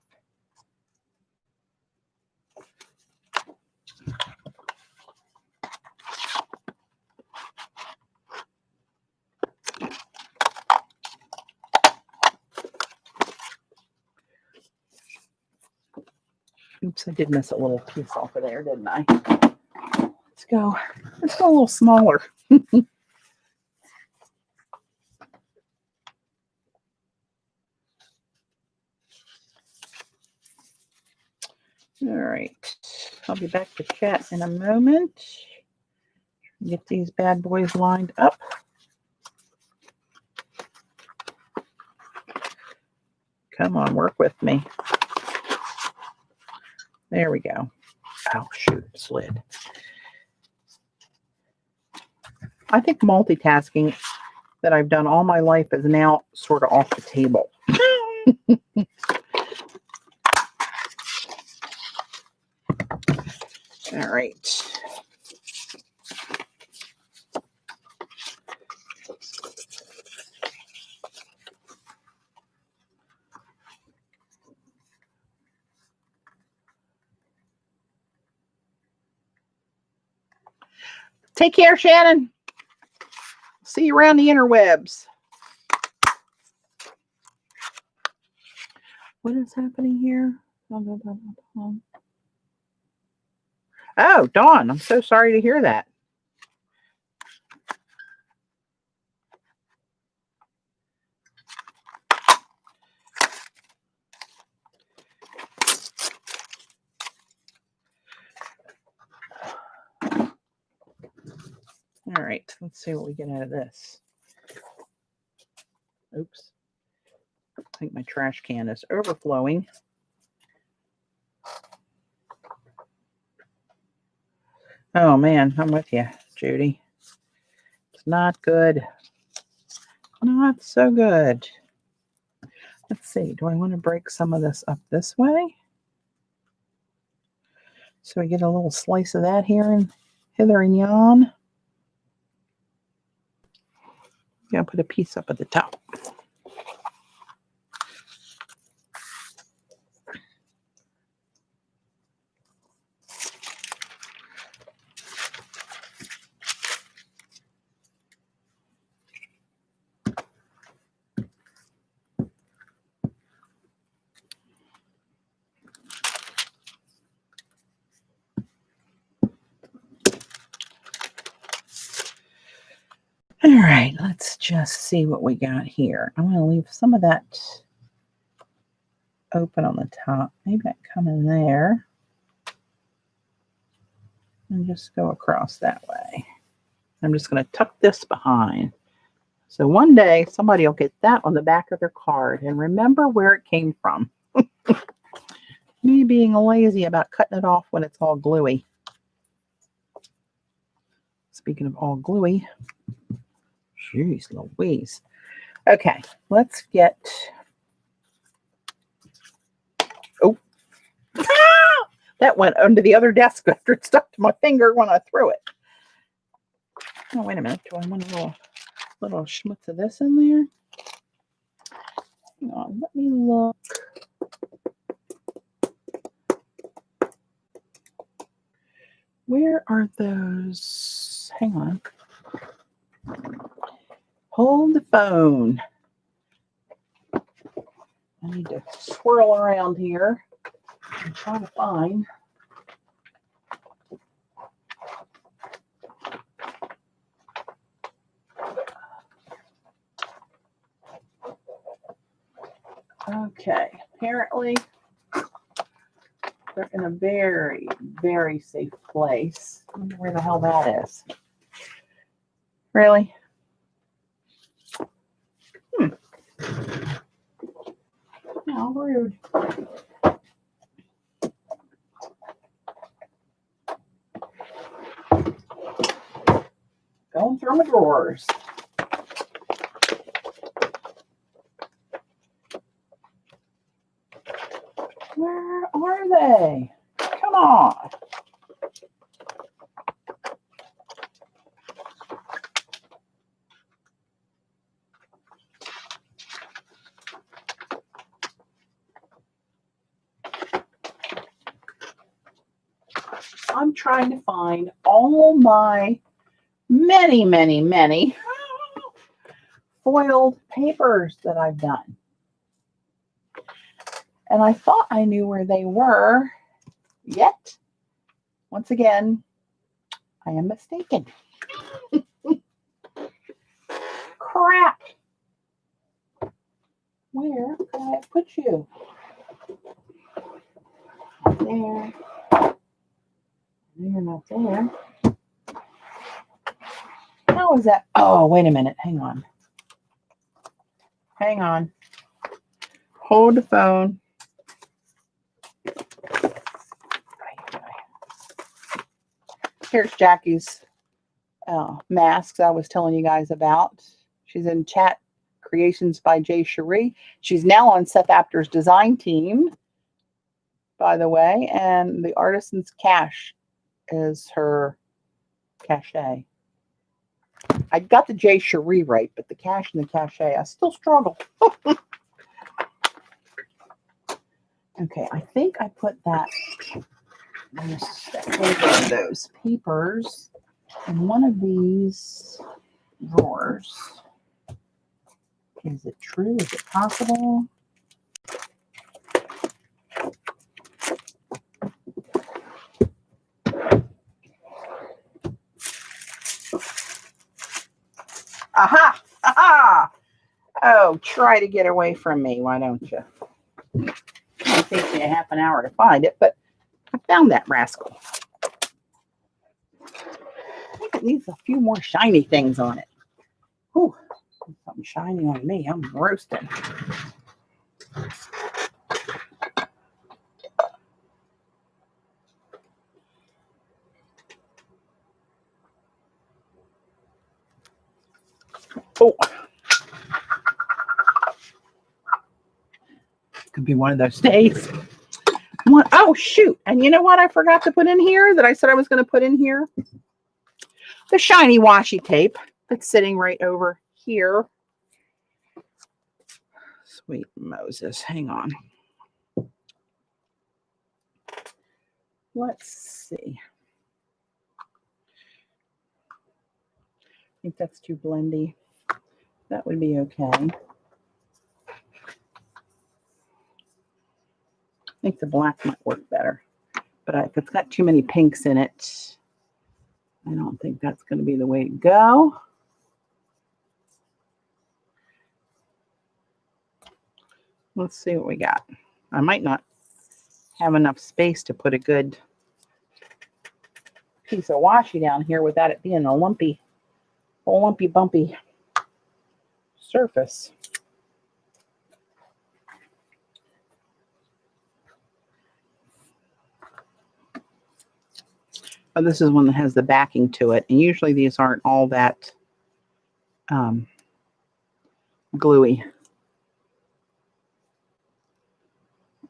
Oops, I did miss a little piece off of there, didn't I? Let's go a little smaller. All right, I'll be back to chat in a moment. Get these bad boys lined up. Come on, work with me. There we go. Oh, shoot, it slid. I think multitasking that I've done all my life is now sort of off the table. All right. Take care, Shannon. See you around the interwebs. What is happening here? Oh, Dawn, I'm so sorry to hear that. All right, let's see what we get out of this. Oops. I think my trash can is overflowing. Oh, man, I'm with you, Judy. It's not good. Not so good. Let's see. Do I want to break some of this up this way? So we get a little slice of that here and hither and yon. Gonna put a piece up at the top. right, let's just see what we got here. I'm going to leave some of that open on the top. Maybe I come in there and just go across that way. I'm just going to tuck this behind. So one day somebody will get that on the back of their card and remember where it came from. Me being lazy about cutting it off when it's all gluey. Speaking of all gluey, jeez Louise. Okay, let's get. Oh, that went under the other desk after it stuck to my finger when I threw it. Oh, wait a minute. Do I want a little schmutz of this in there? Hang on, let me look. Where are those? Hang on. Hold the phone. I need to swirl around here and try to find. Okay, apparently they're in a very, very safe place. I wonder where the hell that is. Really? How rude. Going through my drawers. Where are they? Come on. I'm trying to find all my many foiled papers that I've done. And I thought I knew where they were, yet, once again, I am mistaken. Crap. Where could I put you? Not there. You're not there. How is that? Oh, wait a minute. Hang on. Hang on. Hold the phone. Here's Jackie's masks I was telling you guys about. She's in Chat Creations by Jay Cherie. She's now on Seth Apter's design team, by the way, and the Artisan's Cash is her cachet. I got the Jay Cherie right, but the cash and the cachet, I still struggle. Okay, I think I put that those papers in one of these drawers. Is it true? Is it possible? Aha! Aha! Oh, try to get away from me. Why don't you? It takes me a half an hour to find it, but I found that rascal. I think it needs a few more shiny things on it. Whew, something shiny on me. I'm roasting. Oh. Could be one of those days. Oh, shoot. And you know what I forgot to put in here that I said I was going to put in here? The shiny washi tape that's sitting right over here. Sweet Moses. Hang on. Let's see. I think that's too blendy. That would be okay. I think the black might work better. But if it's got too many pinks in it, I don't think that's going to be the way to go. Let's see what we got. I might not have enough space to put a good piece of washi down here without it being a lumpy bumpy surface. Oh, this is one that has the backing to it, and usually these aren't all that gluey.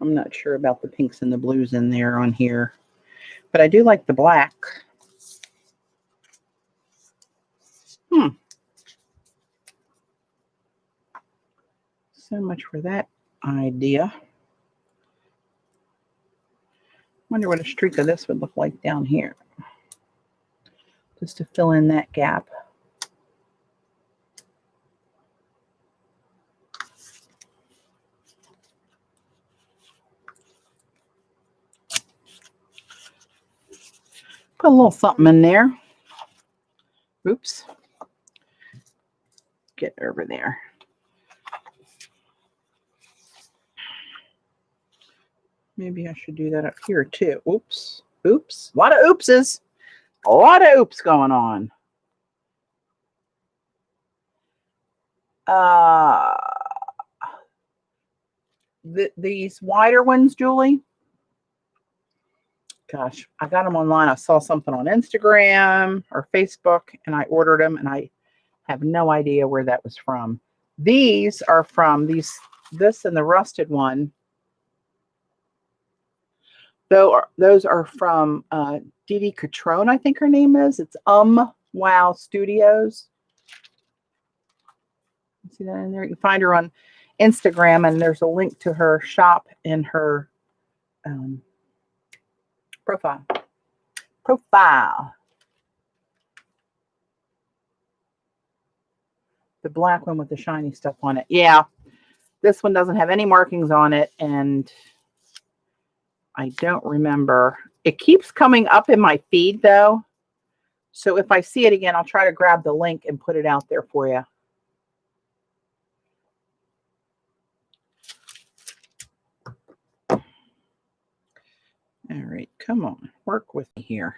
I'm not sure about the pinks and the blues in there on here, but I do like the black. So much for that idea. Wonder what a streak of this would look like down here, just to fill in that gap. Put a little something in there. Oops. Get over there. Maybe I should do that up here too. Oops. Oops. A lot of oopses. A lot of oops going on. These wider ones, Julie. Gosh, I got them online. I saw something on Instagram or Facebook, and I ordered them, and I have no idea where that was from. These are from this and the rusted one. Those are from Didi Catrone, I think her name is. It's Wow Studios. See that in there? You can find her on Instagram, and there's a link to her shop in her profile. The black one with the shiny stuff on it. Yeah, this one doesn't have any markings on it, and I don't remember. It keeps coming up in my feed, though. So if I see it again, I'll try to grab the link and put it out there for you. All right, come on, work with me here.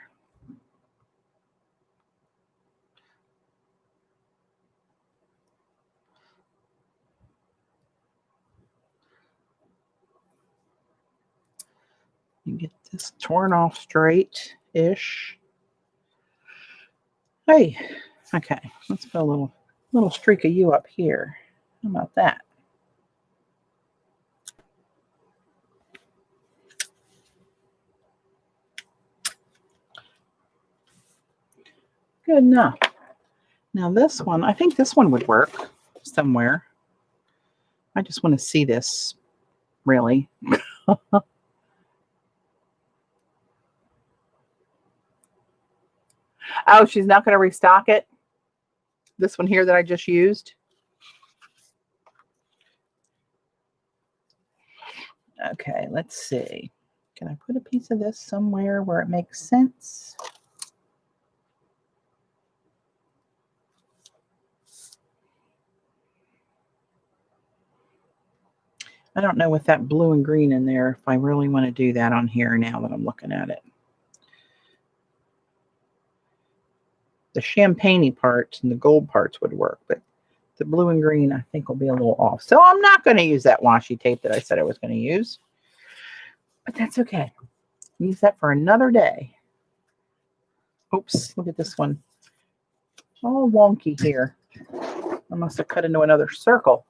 You get this torn off straight-ish. Hey, okay, let's put a little streak of you up here. How about that? Good enough. Now this one, I think this one would work somewhere. I just want to see this, really. Oh, she's not going to restock it? This one here that I just used? Okay, let's see. Can I put a piece of this somewhere where it makes sense? I don't know with that blue and green in there if I really want to do that on here now that I'm looking at it. The champagne-y parts and the gold parts would work, but the blue and green I think will be a little off. So I'm not going to use that washi tape that I said I was going to use. But that's okay. Use that for another day. Oops, look at this one. All wonky here. I must have cut into another circle.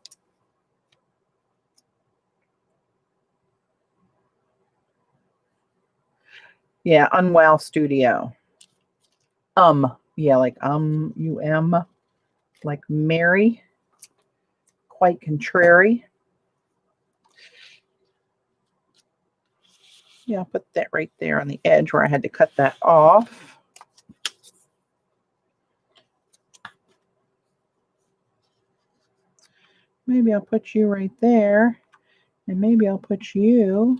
Yeah, Unwow Studio. Yeah, like like Mary. Quite contrary. Yeah, I'll put that right there on the edge where I had to cut that off. Maybe I'll put you right there. And maybe I'll put you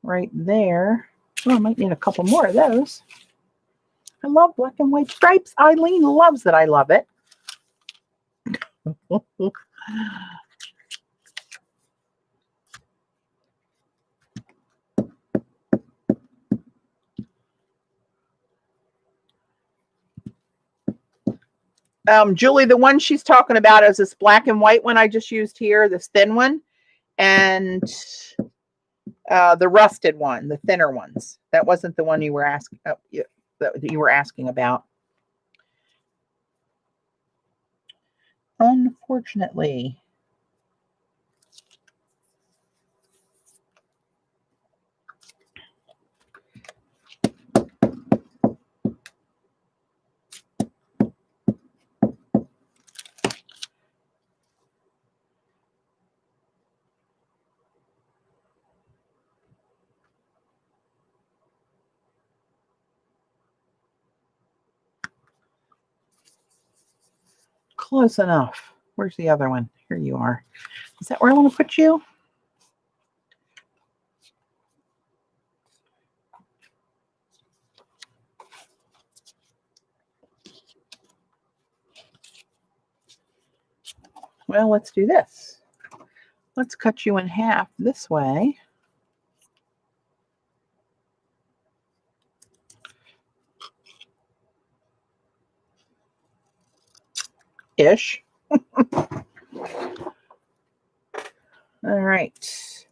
right there. Oh, I might need a couple more of those. I love black and white stripes. Eileen loves it. I love it. Julie, the one she's talking about is this black and white one I just used here, this thin one, and the rusted one, the thinner ones. That wasn't the one you were asking that you were asking about. Unfortunately. Close enough. Where's the other one? Here you are. Is that where I want to put you? Well, let's do this. Let's cut you in half this way. Ish. All right.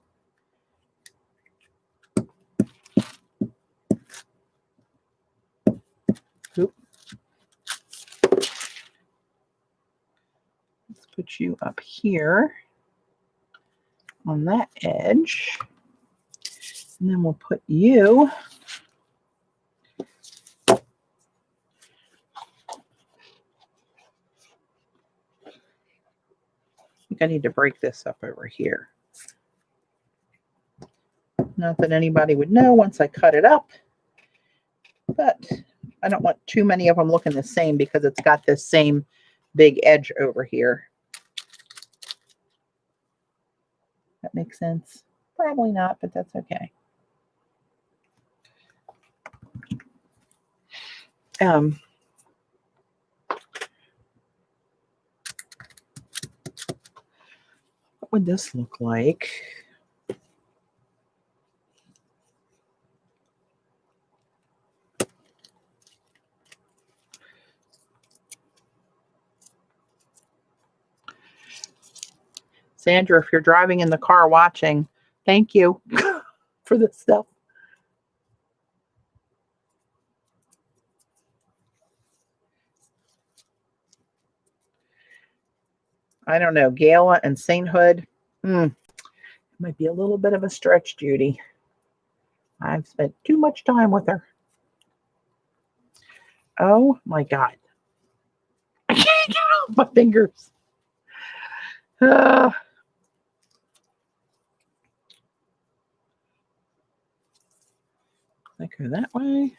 Oop. Let's put you up here on that edge. And then we'll put you I think I need to break this up over here. Not that anybody would know once I cut it up, but I don't want too many of them looking the same because it's got this same big edge over here. That makes sense? Probably not, but that's okay. What would this look like? Sandra, if you're driving in the car watching, thank you for this stuff. I don't know, Gala and Sainthood. It might be a little bit of a stretch, Judy. I've spent too much time with her. Oh my God. I can't get off my fingers. I go that way.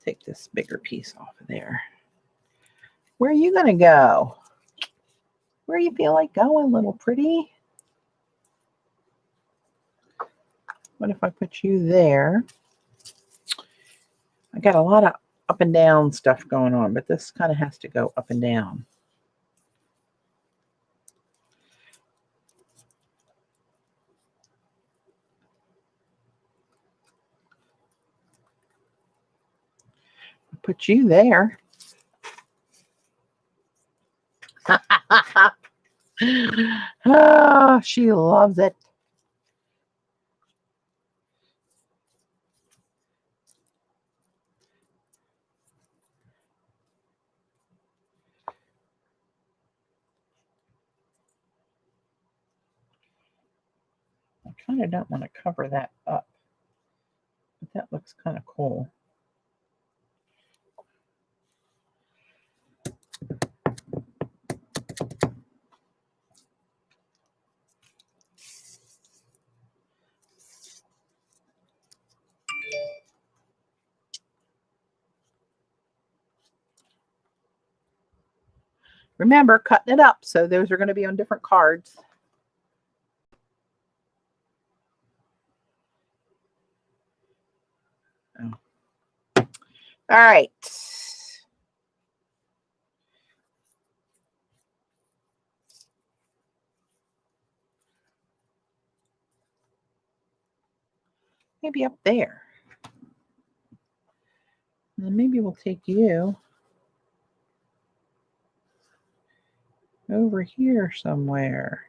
Take this bigger piece off of there. Where are you going to go? Where you feel like going, little pretty? What if I put you there? I got a lot of up and down stuff going on, but this kind of has to go up and down. Put you there. Oh, she loves it. I kind of don't want to cover that up, but that looks kind of cool. Remember, cutting it up, so those are going to be on different cards. Oh. All right. Maybe up there. And then maybe we'll take you. over here somewhere.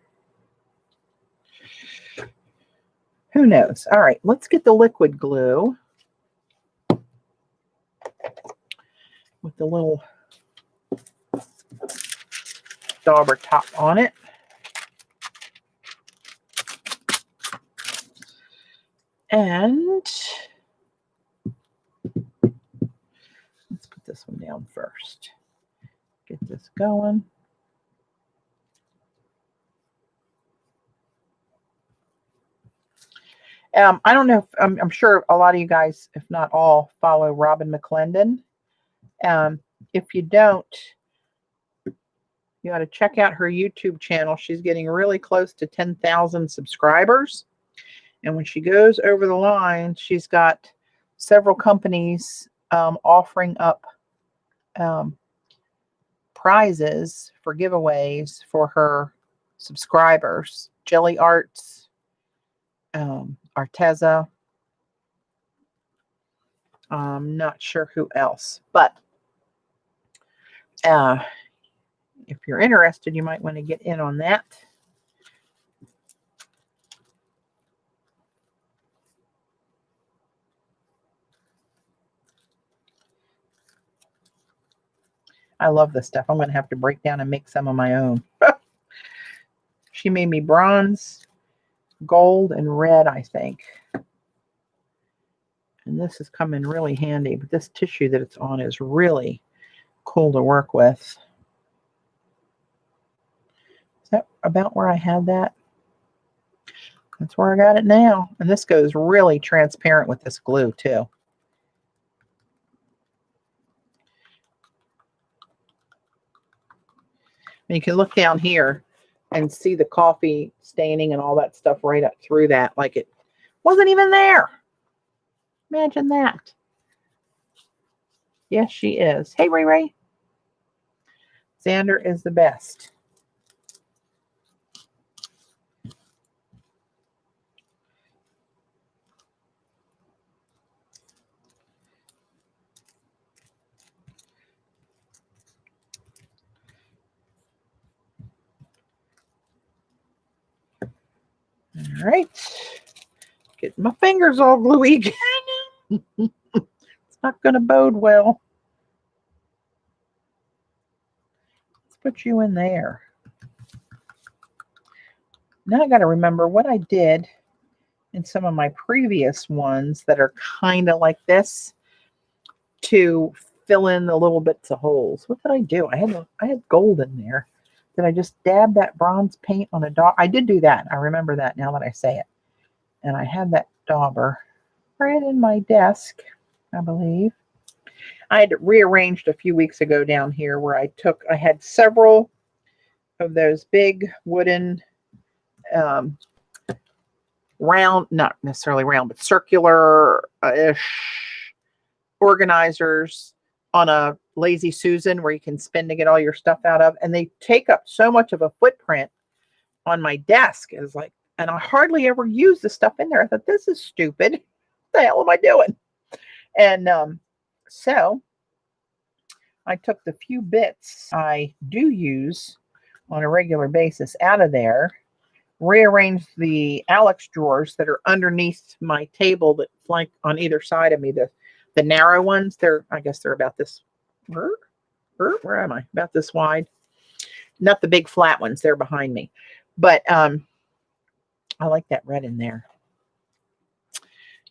Who knows? All right, let's get the liquid glue with the little dauber top on it. And let's put this one down first. Get this going. I don't know if I'm sure a lot of you guys, if not all, follow Robin McClendon. If you don't, you got to check out her YouTube channel. She's getting really close to 10,000 subscribers. And when she goes over the line, she's got several companies offering up prizes for giveaways for her subscribers. Jelly Arts, Arteza. I'm not sure who else, but if you're interested, you might want to get in on that. I love this stuff. I'm going to have to break down and make some of my own. She made me bronze, gold, and red, I think. And this is coming really handy, but this tissue that it's on is really cool to work with. Is that about where I had that? That's where I got it now. And this goes really transparent with this glue too. And you can look down here and see the coffee staining and all that stuff right up through that, like it wasn't even there. Imagine that. Yes, she is. Hey, Ray Ray. Xander is the best. All right. Getting my fingers all gluey again. It's not going to bode well. Let's put you in there. Now I got to remember what I did in some of my previous ones that are kind of like this to fill in the little bits of holes. What did I do? I had gold in there. Did I just dab that bronze paint on a dauber? I did do that. I remember that now that I say it. And I had that dauber right in my desk, I believe. I had rearranged a few weeks ago down here where I had several of those big wooden round, not necessarily round, but circular-ish organizers on a Lazy Susan where you can spin to get all your stuff out of. And they take up so much of a footprint on my desk. It was like, and I hardly ever use the stuff in there. I thought, this is stupid. What the hell am I doing? And so I took the few bits I do use on a regular basis out of there, rearranged the Alex drawers that are underneath my table that flank on either side of me. The narrow ones, I guess they're about this, where am I? About this wide. Not the big flat ones, they're behind me. But I like that red in there.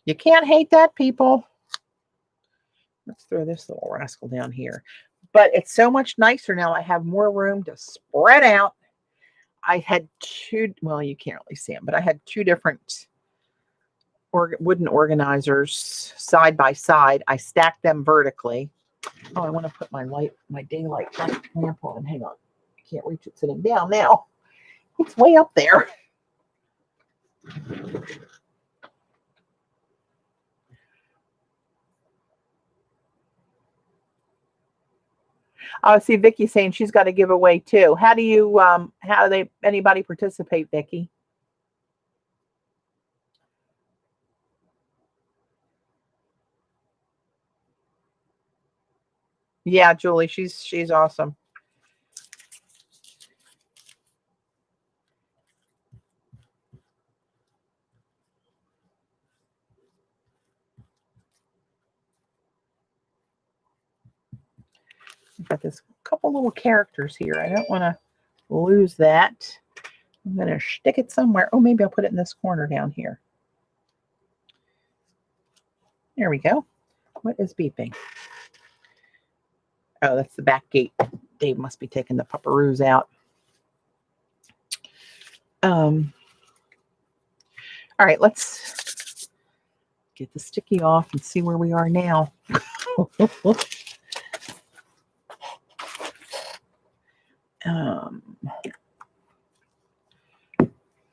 You can't hate that, people. Let's throw this little rascal down here. But it's so much nicer now. I have more room to spread out. I had well, you can't really see them, but I had two different wooden organizers side by side. I stacked them vertically. Oh, I want to put my daylight lamp on. Hang on. I can't reach it sitting down now. It's way up there. I see Vicki saying she's got a giveaway too. How do anybody participate, Vicki? Yeah, Julie, she's awesome. I've got this couple little characters here. I don't want to lose that. I'm going to stick it somewhere. Oh, maybe I'll put it in this corner down here. There we go. What is beeping? Oh, that's the back gate. Dave must be taking the pupperoos out. All right, let's get the sticky off and see where we are now.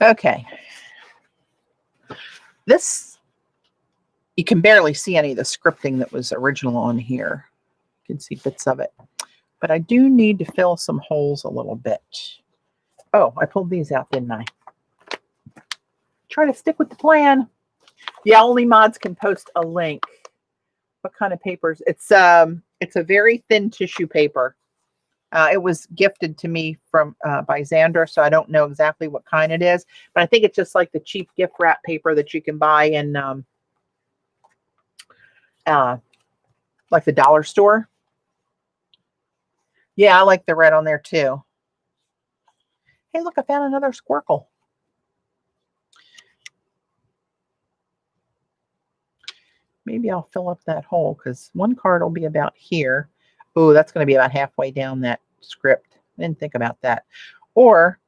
Okay. This, you can barely see any of the scripting that was original on here. You can see bits of it. But I do need to fill some holes a little bit. Oh, I pulled these out, didn't I? Try to stick with the plan. Yeah, only mods can post a link. What kind of papers? It's a very thin tissue paper. It was gifted to me from by Xandra, so I don't know exactly what kind it is, but I think it's just like the cheap gift wrap paper that you can buy in like the dollar store. Yeah, I like the red on there too. Hey, look, I found another squircle. Maybe I'll fill up that hole because one card will be about here. Oh, that's going to be about halfway down that script. I didn't think about that. Or,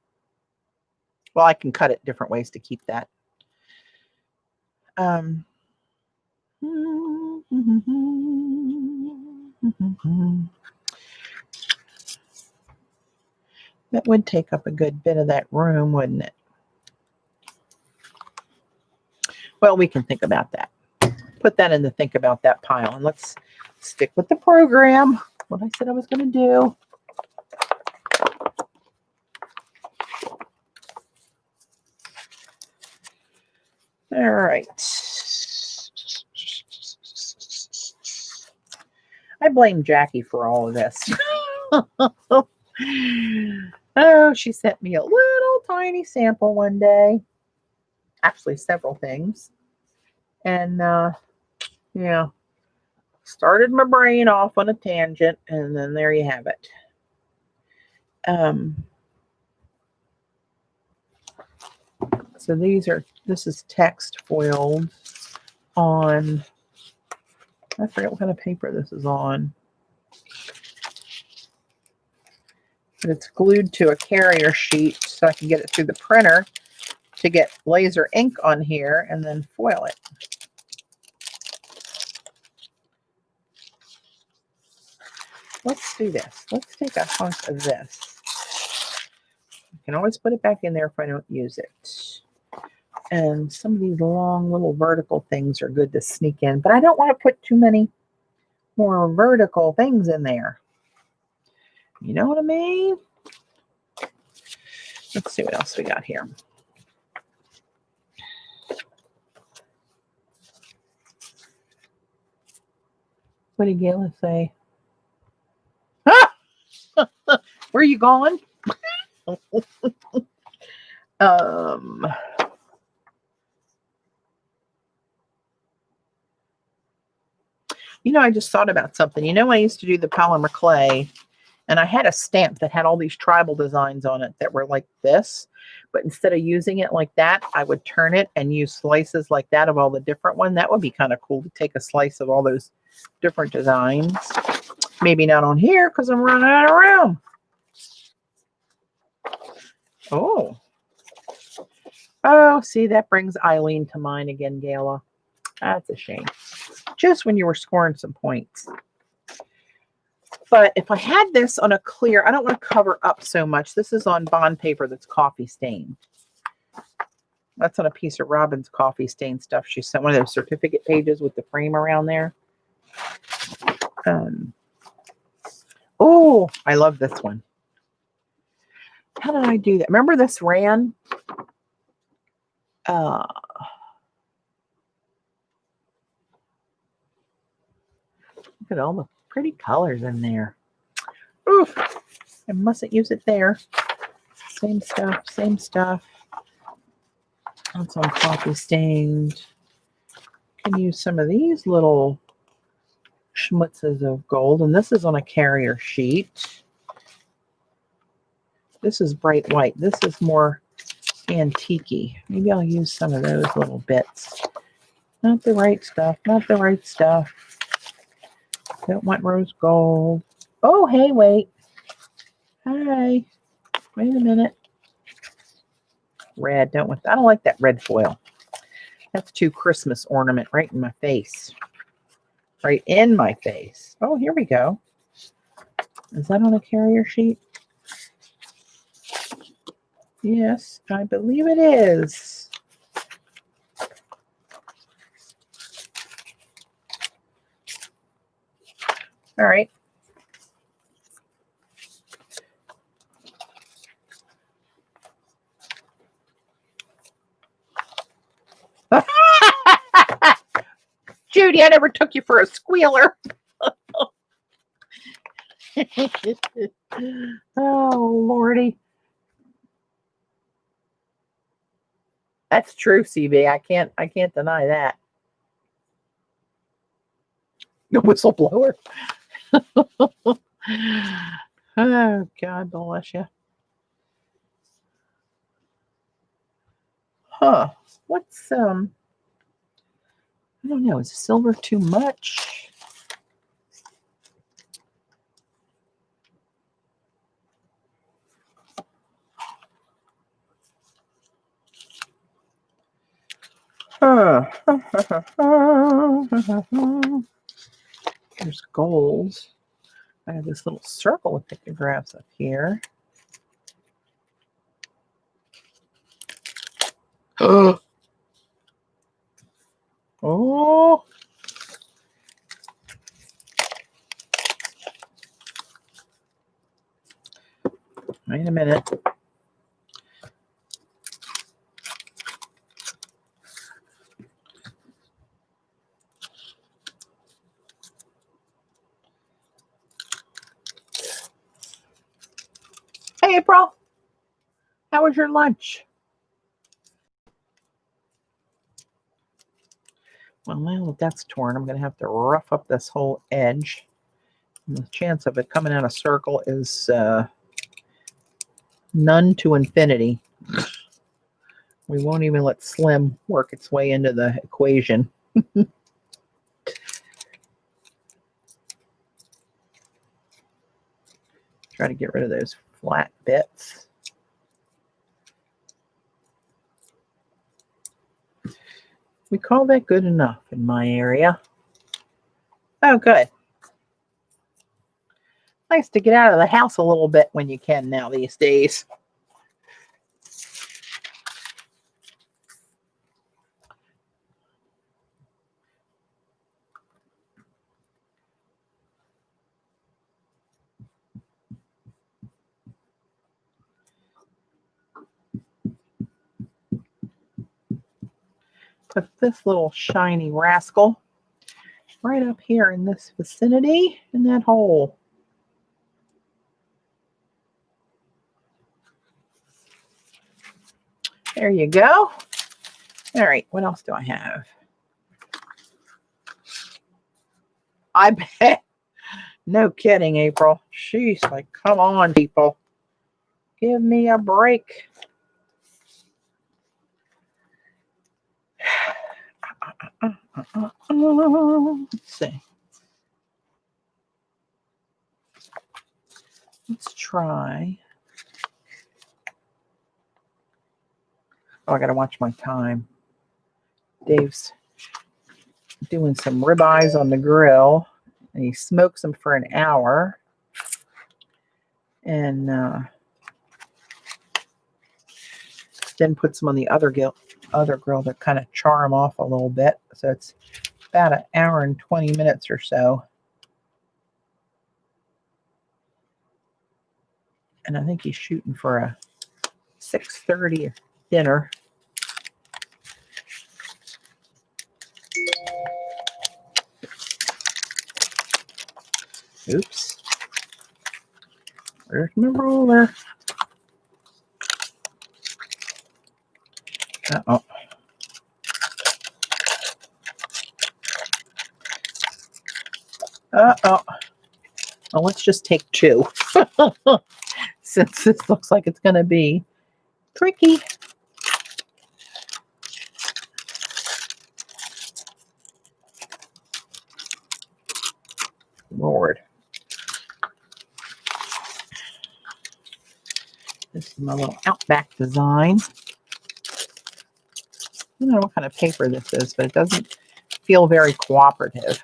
well, I can cut it different ways to keep that. That would take up a good bit of that room, wouldn't it? Well, we can think about that. Put that in the think about that pile, and let's stick with the program. What I said I was going to do. All right. I blame Jackie for all of this. Oh, she sent me a little tiny sample one day. Actually, several things. And, yeah, started my brain off on a tangent, and then there you have it. So this is text foiled on, I forget what kind of paper this is on. But it's glued to a carrier sheet so I can get it through the printer to get laser ink on here and then foil it. Let's do this. Let's take a hunk of this. You can always put it back in there if I don't use it. And some of these long little vertical things are good to sneak in, but I don't want to put too many more vertical things in there. You know what I mean? Let's see what else we got here. What did Gayla say? Where are you going? You know, I just thought about something. You know, I used to do the polymer clay, and I had a stamp that had all these tribal designs on it that were like this. But instead of using it like that, I would turn it and use slices like that of all the different ones. That would be kind of cool to take a slice of all those different designs. Maybe not on here because I'm running out of room. Oh. Oh, see, that brings Eileen to mind again, Gayla. That's a shame. Just when you were scoring some points. But if I had this on a clear, I don't want to cover up so much. This is on bond paper that's coffee stained. That's on a piece of Robin's coffee stain stuff. She sent one of those certificate pages with the frame around there. Oh, I love this one. How did I do that? Remember this ran? Look at all the pretty colors in there. Oof, I mustn't use it there. Same stuff, same stuff. That's on coffee stained. Can use some of these little schmutzes of gold. And this is on a carrier sheet. This is bright white. This is more antique-y. Maybe I'll use some of those little bits. Not the right stuff. Not the right stuff. Don't want rose gold. Oh, hey, wait. Hi. Wait a minute. Red. I don't like that red foil. That's too Christmas ornament right in my face. Right in my face. Oh, here we go. Is that on a carrier sheet? Yes, I believe it is. All right. Judy, I never took you for a squealer. Oh, Lordy. That's true, CB. I can't deny that. The whistleblower. Oh, God bless you. Huh. What's I don't know, is silver too much? Huh. There's gold. I have this little circle with pictographs up here. Oh. Wait a minute. Hey, April. How was your lunch? Well, now that that's torn, I'm going to have to rough up this whole edge. And the chance of it coming out a circle is none to infinity. We won't even let slim work its way into the equation. Try to get rid of those flat bits. We call that good enough in my area. Oh, good. Nice to get out of the house a little bit when you can now these days. Put this little shiny rascal right up here in this vicinity in that hole. There you go. All right, what else do I have? I bet. No kidding, April. She's like, come on, people. Give me a break. Let's see. Let's try. Oh, I got to watch my time. Dave's doing some ribeyes on the grill, and he smokes them for an hour. And then puts them on the other grill to kind of char them off a little bit. So it's about an hour and 20 minutes or so. And I think he's shooting for a 6:30 dinner. Oops. Where's my ruler? Uh-oh. Uh-oh. Well, let's just take 2. Since this looks like it's going to be tricky. Lord. This is my little Outback design. I don't know what kind of paper this is, but it doesn't feel very cooperative.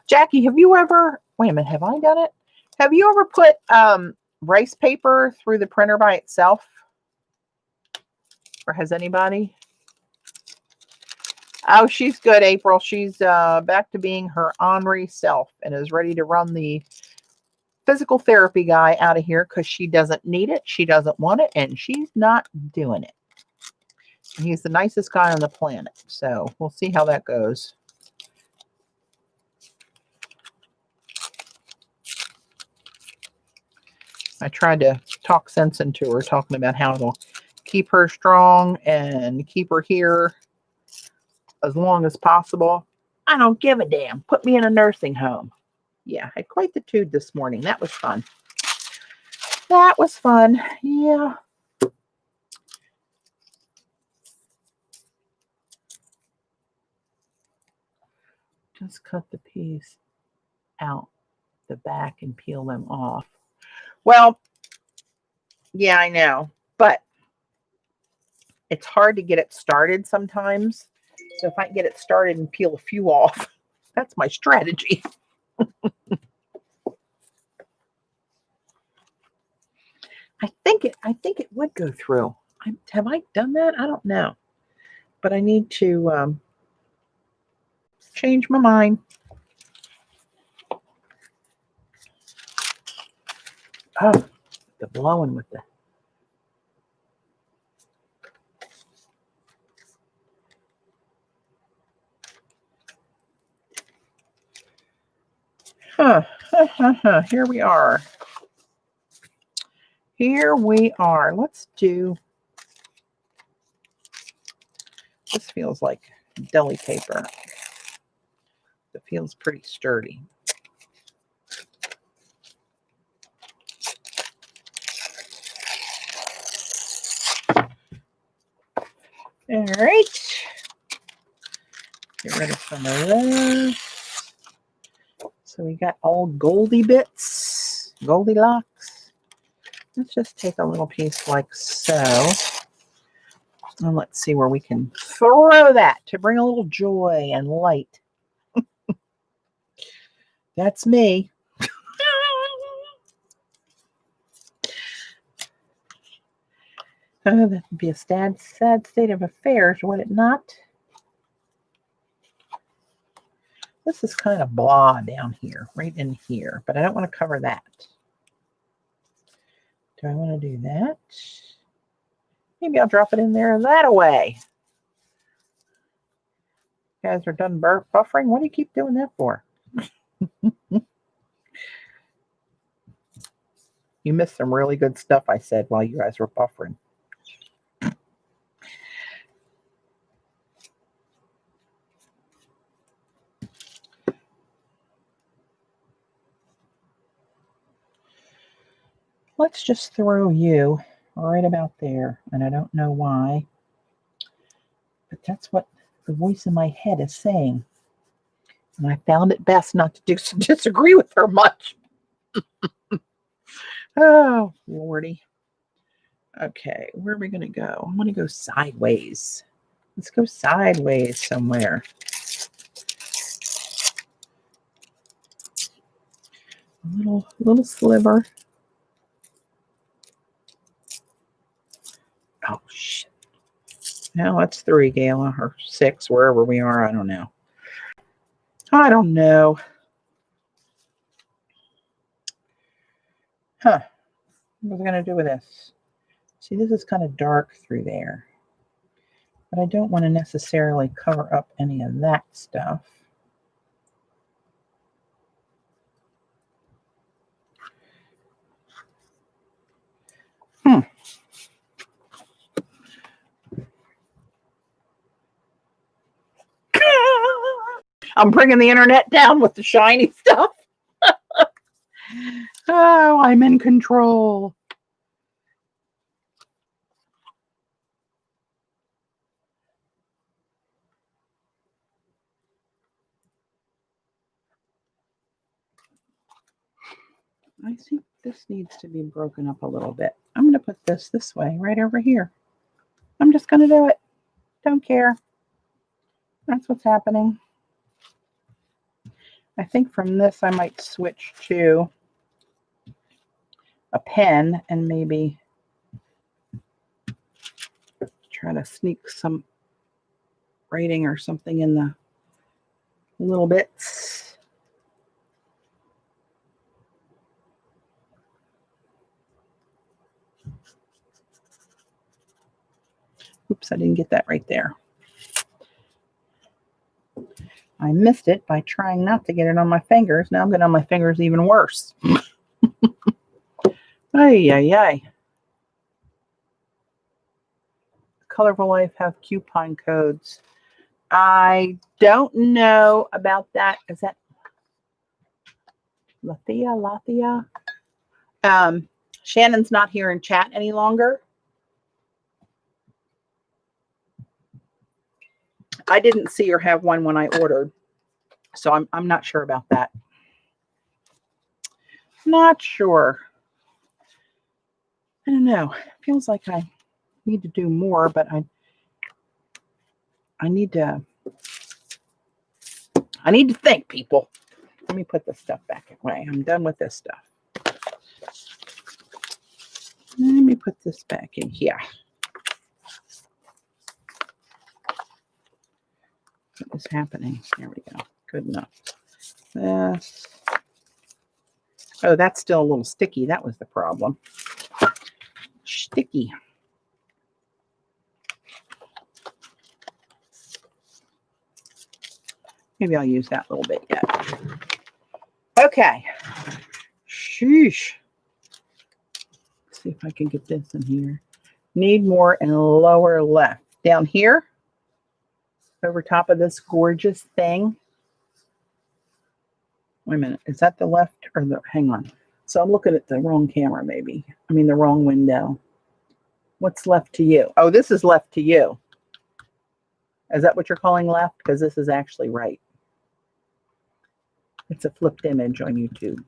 Jackie, have you ever, wait a minute, have I done it? Have you ever put rice paper through the printer by itself? Or has anybody? Oh, she's good, April. She's back to being her ornery self and is ready to run the physical therapy guy out of here because she doesn't need it, she doesn't want it, and she's not doing it. He's the nicest guy on the planet, so we'll see how that goes. I tried to talk sense into her, talking about how to keep her strong and keep her here as long as possible. I don't give a damn. Put me in a nursing home. Yeah, I had quite the tude this morning. That was fun. That was fun. Yeah. Just cut the piece out the back and peel them off. Well, yeah, I know, but it's hard to get it started sometimes. So if I can get it started and peel a few off, that's my strategy. I think it would go through. Have I done that? I don't know, but I need to change my mind. Oh, the blowing with the. Here we are. Here we are. Let's do. This feels like deli paper. It feels pretty sturdy. All right. Get rid of some of those. So we got all Goldie bits, Goldilocks. Let's just take a little piece like so. And let's see where we can throw that to bring a little joy and light. That's me. That would be a sad state of affairs, would it not? This is kind of blah down here, right in here, but I don't want to cover that. Do I want to do that? Maybe I'll drop it in there that way. You guys are done buffering. What do you keep doing that for? You missed some really good stuff I said while you guys were buffering. Let's just throw you right about there. And I don't know why, but that's what the voice in my head is saying. And I found it best not to disagree with her much. Oh, Lordy. Okay, where are we going to go? I'm going to go sideways. Let's go sideways somewhere. A little sliver. Oh, shit. Now that's 3, Gayla, or 6, wherever we are. I don't know. I don't know. Huh. What was I going to do with this? See, this is kind of dark through there. But I don't want to necessarily cover up any of that stuff. I'm bringing the internet down with the shiny stuff. Oh, I'm in control. I think this needs to be broken up a little bit. I'm going to put this way, right over here. I'm just going to do it. Don't care. That's what's happening. I think from this I might switch to a pen and maybe try to sneak some writing or something in the little bits. Oops, I didn't get that right there. I missed it by trying not to get it on my fingers. Now I'm getting on my fingers even worse. Ay, ay, ay. Colorful Life have coupon codes. I don't know about that. Is that Lathia? Shannon's not here in chat any longer. I didn't see her have one when I ordered, so I'm not sure about that. Not sure. I don't know. It feels like I need to do more, but I need to think, people. Let me put this stuff back away. I'm done with this stuff. Let me put this back in here. What is happening? There we go. Good enough. This. Oh, that's still a little sticky. That was the problem. Sticky. Maybe I'll use that little bit yet. Okay. Sheesh. Let's see if I can get this in here. Need more in lower left. Down here, over top of this gorgeous thing. Wait a minute. Is that the left or the, hang on. So I'm looking at the wrong camera, maybe. I mean, the wrong window. What's left to you? Oh, this is left to you. Is that what you're calling left? Because this is actually right. It's a flipped image on YouTube.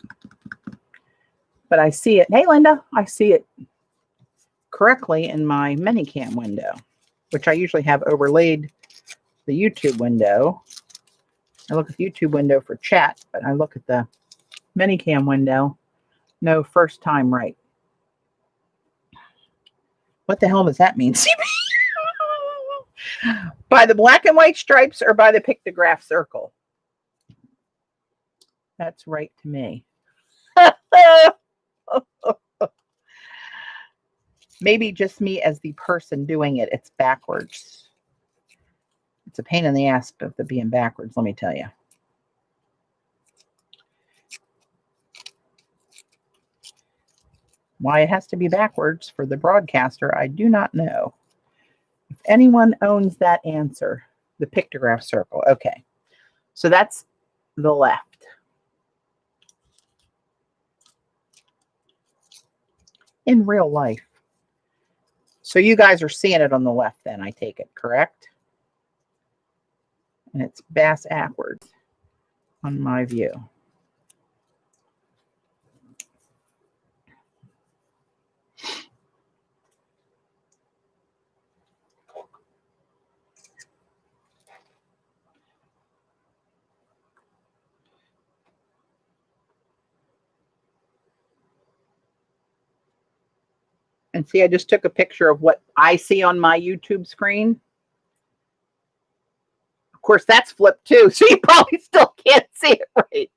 But I see it. Hey, Linda, I see it correctly in my Minicam window, which I usually have overlaid the YouTube window. I look at the YouTube window for chat, but I look at the Minicam window. No, first time right. What the hell does that mean? By the black and white stripes or by the pictograph circle? That's right to me. Maybe just me as the person doing it. It's backwards. It's a pain in the ass of the being backwards, let me tell you. Why it has to be backwards for the broadcaster, I do not know. If anyone owns that answer, the pictograph circle. Okay, so that's the left. In real life. So you guys are seeing it on the left then, I take it, correct? And it's bass backwards on my view. And see, I just took a picture of what I see on my YouTube screen. Of course, that's flipped too, so you probably still can't see it right.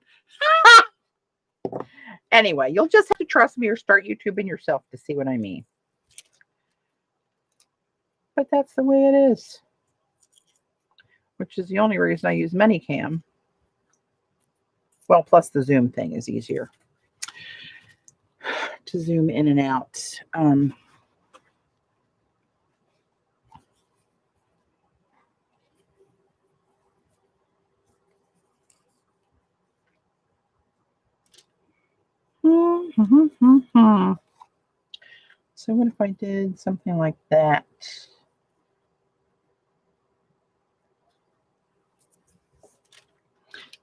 Anyway, you'll just have to trust me or start YouTubing yourself to see what I mean. But that's the way it is. Which is the only reason I use Minicam. Well, plus the Zoom thing is easier to zoom in and out. So what if I did something like that?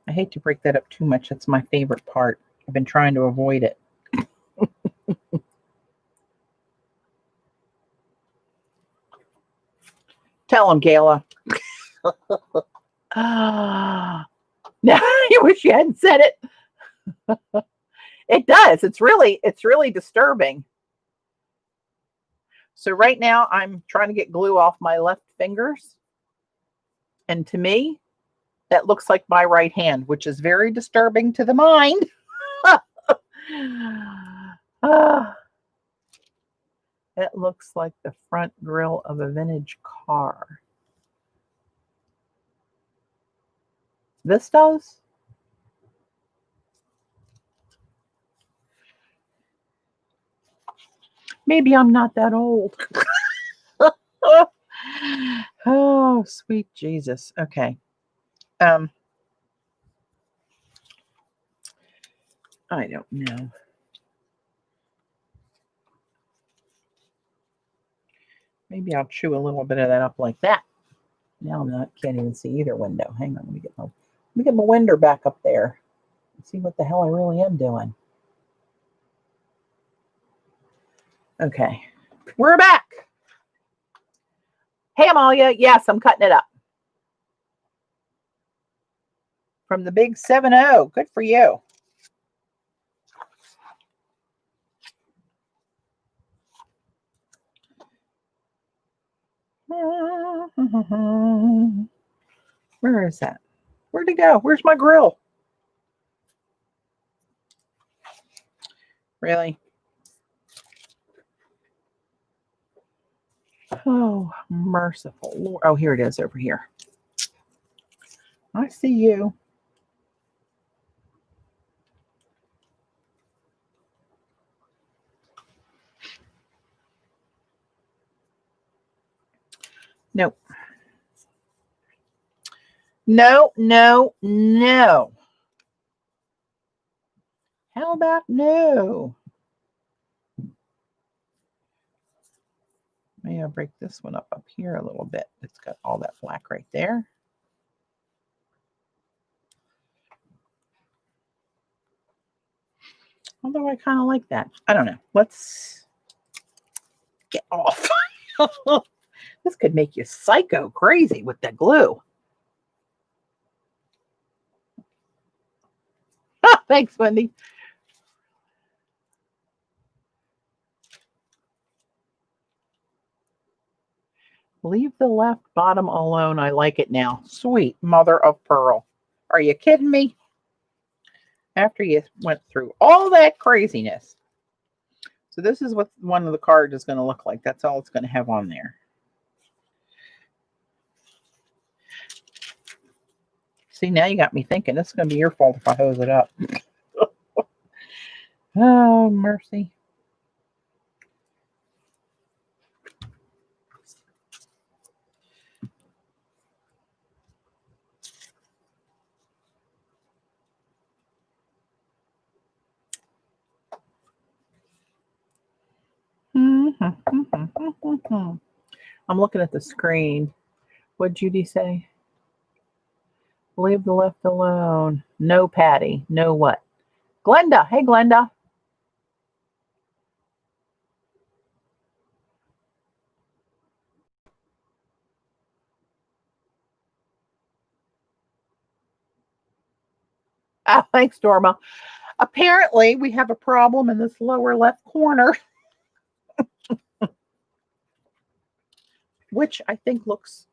I hate to break that up too much. That's my favorite part. I've been trying to avoid it. Tell him, Gayla. Now I wish you hadn't said it. It does. It's really disturbing. So right now I'm trying to get glue off my left fingers. And to me, that looks like my right hand, which is very disturbing to the mind. It looks like the front grille of a vintage car. This does? Maybe I'm not that old. Oh, sweet Jesus. Okay. I don't know. Maybe I'll chew a little bit of that up like that. Now can't even see either window. Hang on, let me get my window back up there and see what the hell I really am doing. Okay, we're back. Hey, Amalia. Yes, I'm cutting it up. From the big 7-0. Good for you. Where is that? Where'd it go? Where's my grill? Really? Oh, merciful Lord. Oh, here it is over here. I see you. Nope. No, no, no. How about no? Maybe I'll break this one up here a little bit. It's got all that black right there. Although I kind of like that. I don't know. Let's get off. This could make you psycho crazy with the glue. Thanks, Wendy. Leave the left bottom alone. I like it now. Sweet mother of pearl. Are you kidding me? After you went through all that craziness. So this is what one of the cards is going to look like. That's all it's going to have on there. See, now you got me thinking. This is going to be your fault if I hose it up. Oh, mercy. I'm looking at the screen. What'd Judy say? Leave the left alone. No, Patty. No what? Glenda. Hey, Glenda. Oh, thanks, Dorma. Apparently, we have a problem in this lower left corner. Which I think looks...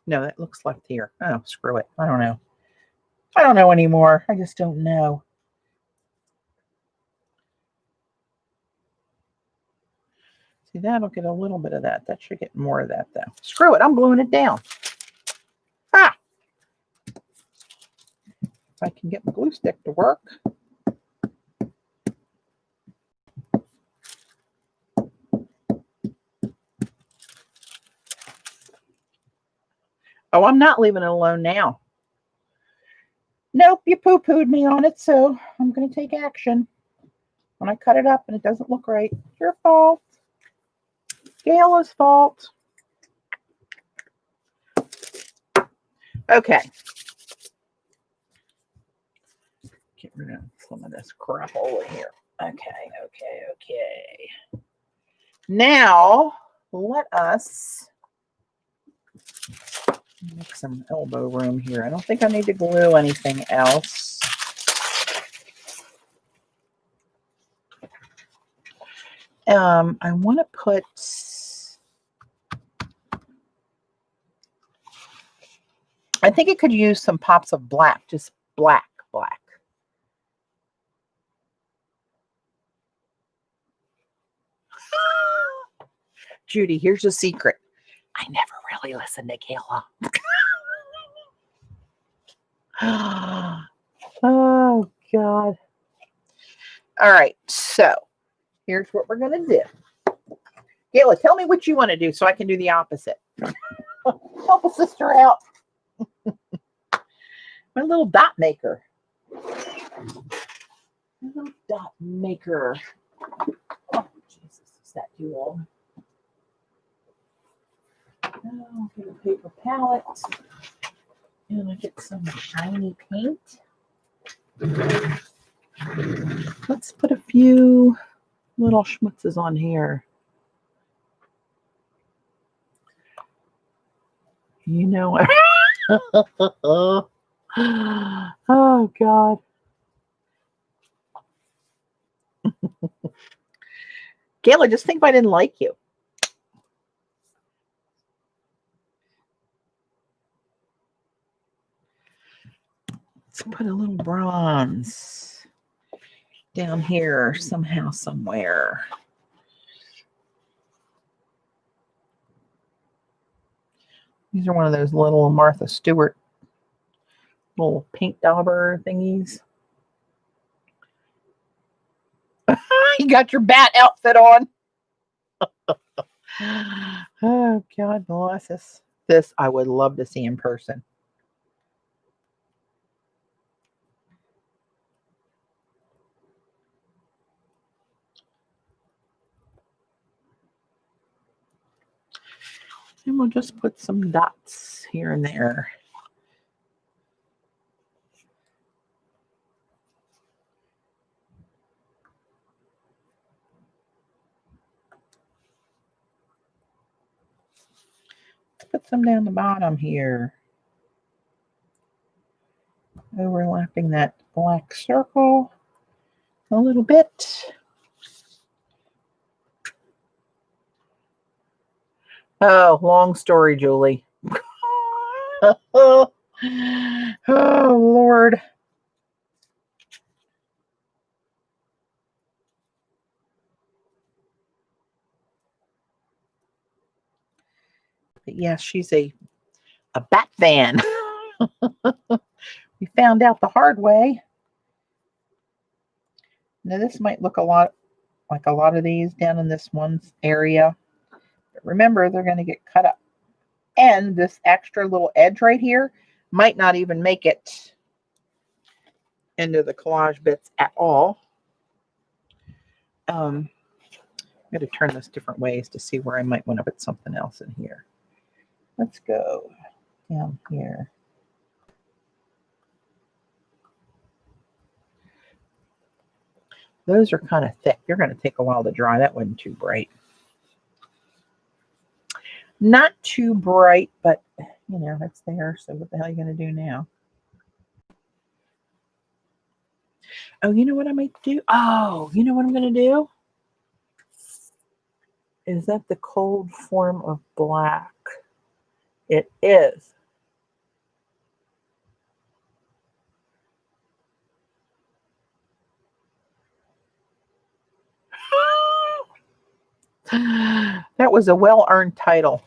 No, that looks left here. Oh, screw it. I don't know. I don't know anymore. I just don't know. See, that'll get a little bit of that. That should get more of that, though. Screw it. I'm gluing it down. Ah! If I can get my glue stick to work. Oh, I'm not leaving it alone now. Nope, you poo-pooed me on it, so I'm going to take action. when I cut it up and it doesn't look right. It's your fault. Gayla's fault. Okay. Get rid of some of this crap over here. Okay. Now, let us make some elbow room here. I don't think I need to glue anything else. I want to put... I think it could use some pops of black, just black. Judy, here's a secret. I never really listen to Kayla. Oh, God. All right, so here's what we're going to do. Kayla, tell me what you want to do so I can do the opposite. Help a sister out. My little dot maker. Oh, Jesus, is that too long? Oh, get a paper palette. And I get some shiny paint. Let's put a few little schmutzes on here. You know, oh, God. Kayla, just think if I didn't like you. Let's put a little bronze down here somehow, somewhere. These are one of those little Martha Stewart little paint dauber thingies. You got your bat outfit on. Oh, God bless us. This I would love to see in person. And we'll just put some dots here and there. Let's put some down the bottom here. Overlapping that black circle a little bit. Oh, long story, Julie. Oh, Lord. But yes, she's a bat fan. We found out the hard way. Now this might look a lot like a lot of these down in this one area. But remember, they're going to get cut up. And this extra little edge right here might not even make it into the collage bits at all. I'm going to turn this different ways to see where I might want to put something else in here. Let's go down here. Those are kind of thick. They're going to take a while to dry. That wasn't too bright. Not too bright, but, you know, it's there. So what the hell are you going to do now? Oh, you know what I might do? Oh, you know what I'm going to do? Is that the cold form of black? It is. That was a well-earned title,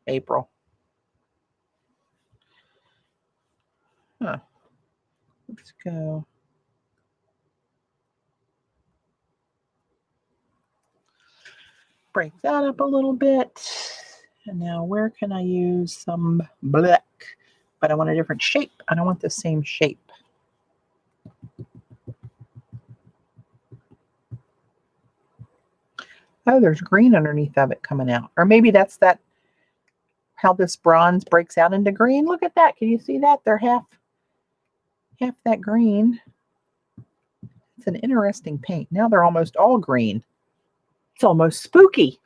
April. Huh. Let's go. Break that up a little bit. And now where can I use some black? But I want a different shape. I don't want the same shape. Oh, there's green underneath of it coming out. Or maybe that's that how this bronze breaks out into green. Look at that. Can you see that? They're half that green. It's an interesting paint. Now they're almost all green. It's almost spooky.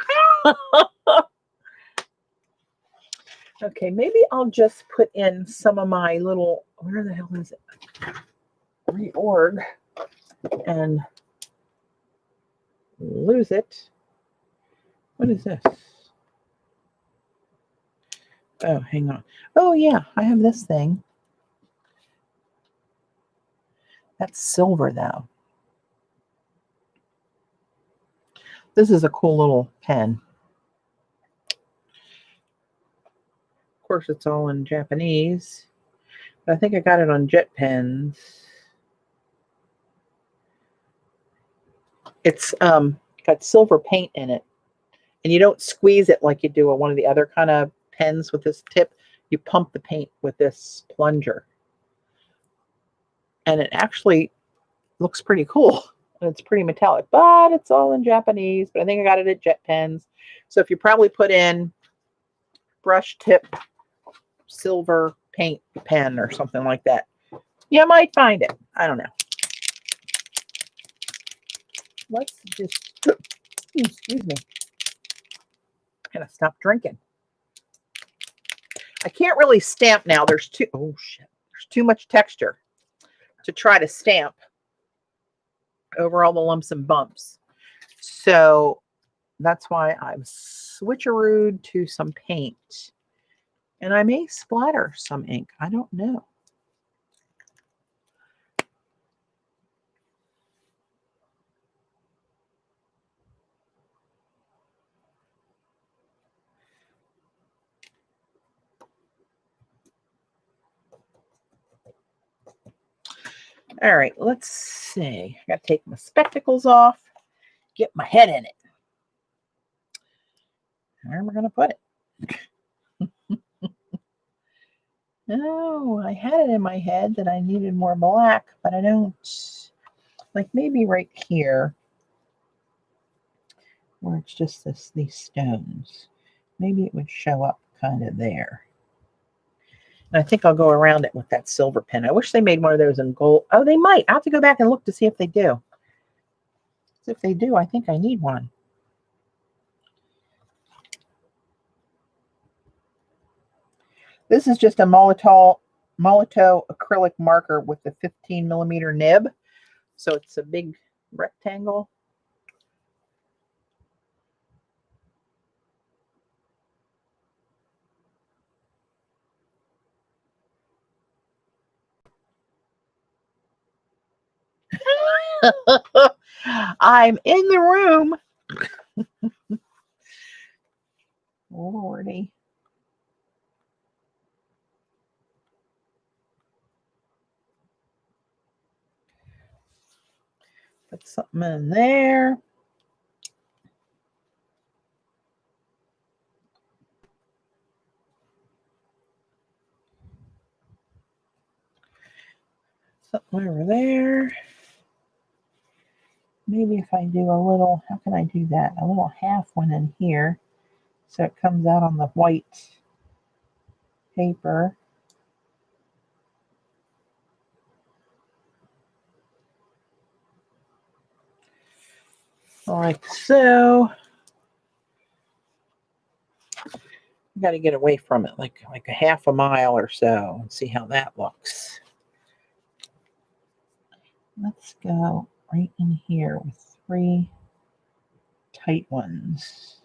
Okay, maybe I'll just put in some of my little, where the hell is it? Reorg and lose it. What is this? Oh, hang on. Oh, yeah, I have this thing. That's silver, though. This is a cool little pen. Of course, it's all in Japanese. But I think I got it on Jet Pens. It's got silver paint in it. And you don't squeeze it like you do on one of the other kind of pens with this tip. You pump the paint with this plunger. And it actually looks pretty cool. And it's pretty metallic, but it's all in Japanese. But I think I got it at Jet Pens. So if you probably put in brush tip silver paint pen or something like that, you might find it. I don't know. Let's just, excuse me. I'm gonna stop drinking. I can't really stamp now. There's too much texture to try to stamp over all the lumps and bumps. So that's why I've switcherooed to some paint. And I may splatter some ink. I don't know. All right, let's see. I got to take my spectacles off, get my head in it. Where am I going to put it? No, I had it in my head that I needed more black, but I don't. Like maybe right here, where it's just these stones. Maybe it would show up kind of there. And I think I'll go around it with that silver pen. I wish they made one of those in gold. Oh, they might. I'll have to go back and look to see if they do. If they do, I think I need one. This is just a Molotow acrylic marker with the 15 millimeter nib. So it's a big rectangle. I'm in the room. Lordy. Put something in there. Something over there. Maybe if I do a little, how can I do that? A little half one in here. So it comes out on the white paper. Like so. You got to get away from it like a half a mile or so and see how that looks. Let's go right in here with 3 tight ones.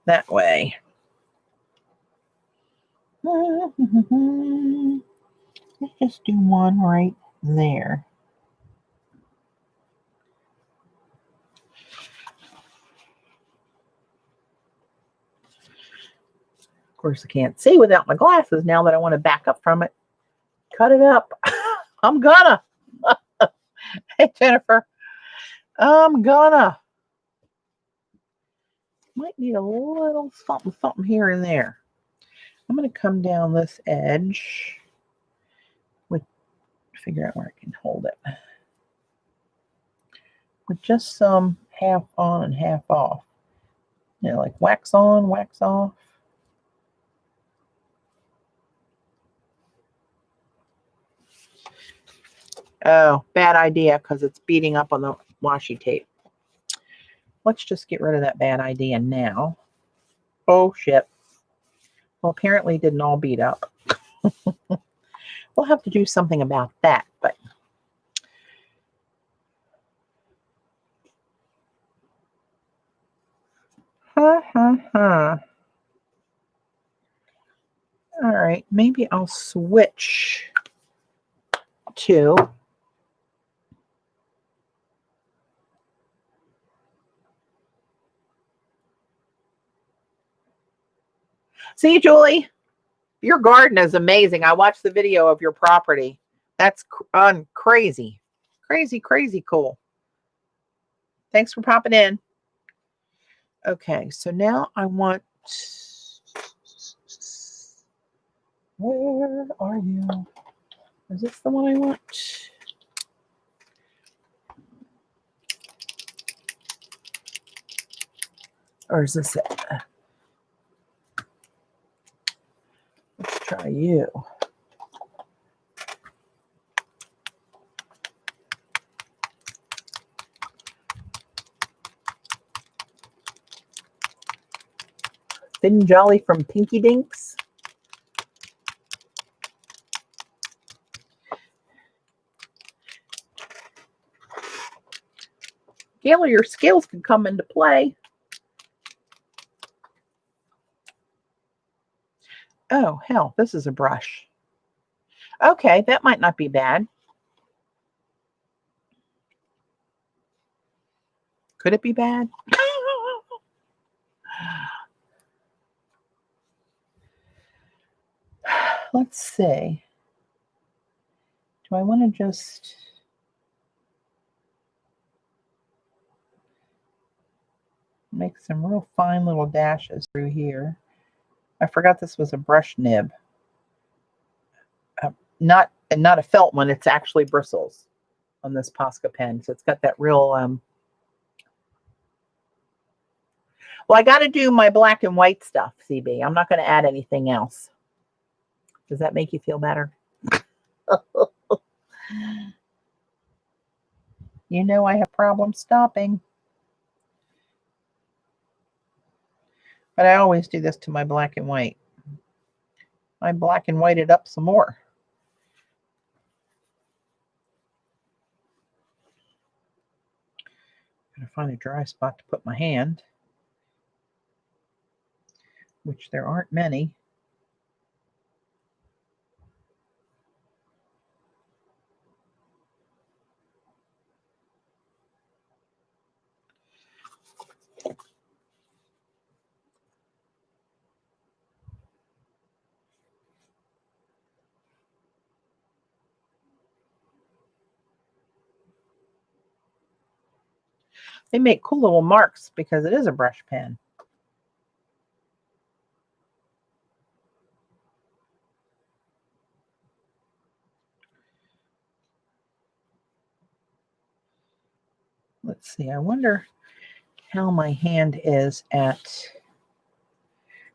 That way. Let's just do one right there. Of course, I can't see without my glasses now that I want to back up from it. Cut it up. I'm gonna. Hey, Jennifer. I'm gonna. Might need a little something here and there. I'm going to come down this edge with, figure out where I can hold it. With just some half on and half off. You know, like wax on, wax off. Oh, bad idea because it's beating up on the washi tape. Let's just get rid of that bad idea now. Oh, shit. Well, apparently it didn't all beat up. We'll have to do something about that, but All right, maybe I'll switch to see, Julie, your garden is amazing. I watched the video of your property. That's crazy, crazy, crazy cool. Thanks for popping in. Okay, so now I want, where are you? Is this the one I want? Or is this it? Let's try you. Thin Jolly from Pinky Dinks. Gail, your skills can come into play. Oh, hell, this is a brush. Okay, that might not be bad. Could it be bad? Let's see. Do I want to just... make some real fine little dashes through here? I forgot this was a brush nib. Not a felt one. It's actually bristles on this Posca pen. So it's got that real... Well, I got to do my black and white stuff, CB. I'm not going to add anything else. Does that make you feel better? You know I have problems stopping. But I always do this to my black and white. I black and white it up some more. Gotta find a dry spot to put my hand, which there aren't many. They make cool little marks because it is a brush pen. Let's see, I wonder how my hand is at...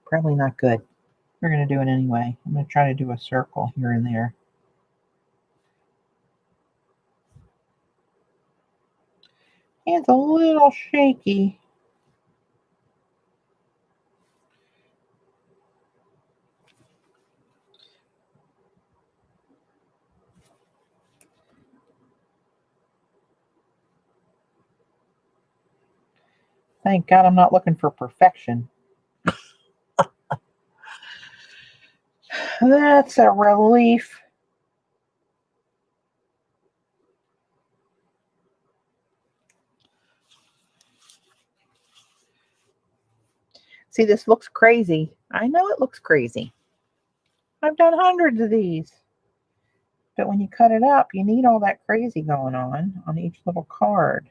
Probably not good. We're going to do it anyway. I'm going to try to do a circle here and there. Hand's a little shaky. Thank God I'm not looking for perfection. That's a relief. See, this looks crazy. I know it looks crazy. I've done hundreds of these. But when you cut it up, you need all that crazy going on each little card.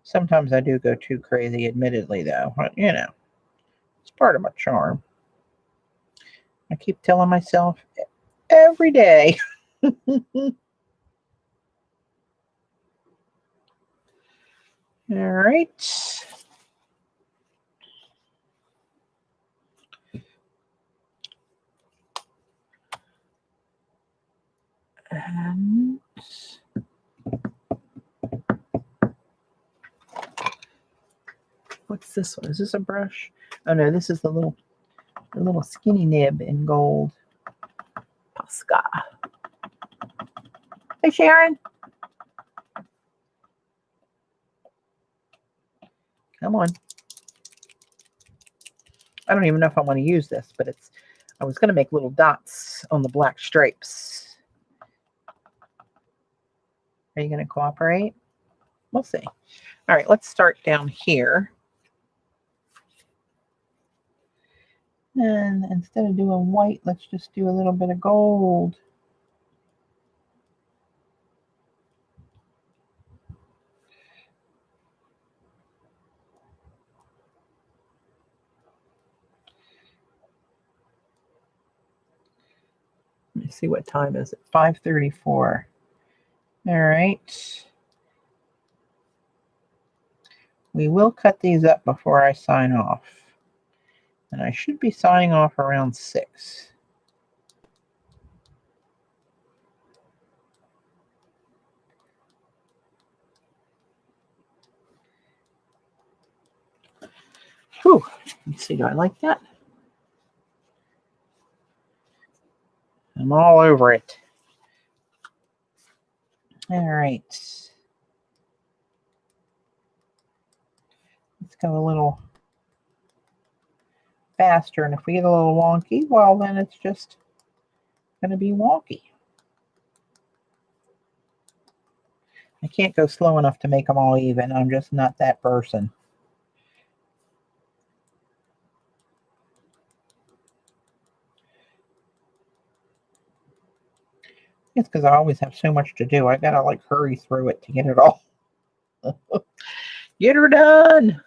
Sometimes I do go too crazy, admittedly, though. But, you know, it's part of my charm. I keep telling myself every day. All right. And what's this one? Is this a brush? Oh no, this is the little skinny nib in gold. Posca. Hey Sharon. Come on. I don't even know if I want to use this, but I was going to make little dots on the black stripes. Are you going to cooperate? We'll see. All right, let's start down here. And instead of doing white, let's just do a little bit of gold. Let me see what time is it. 5:34. All right. We will cut these up before I sign off. And I should be signing off around 6. Whew. Let's see, do I like that? I'm all over it. All right. Let's go a little faster. And if we get a little wonky, well, then it's just going to be wonky. I can't go slow enough to make them all even. I'm just not that person. It's because I always have so much to do. I got to like hurry through it to get it all. Get her done.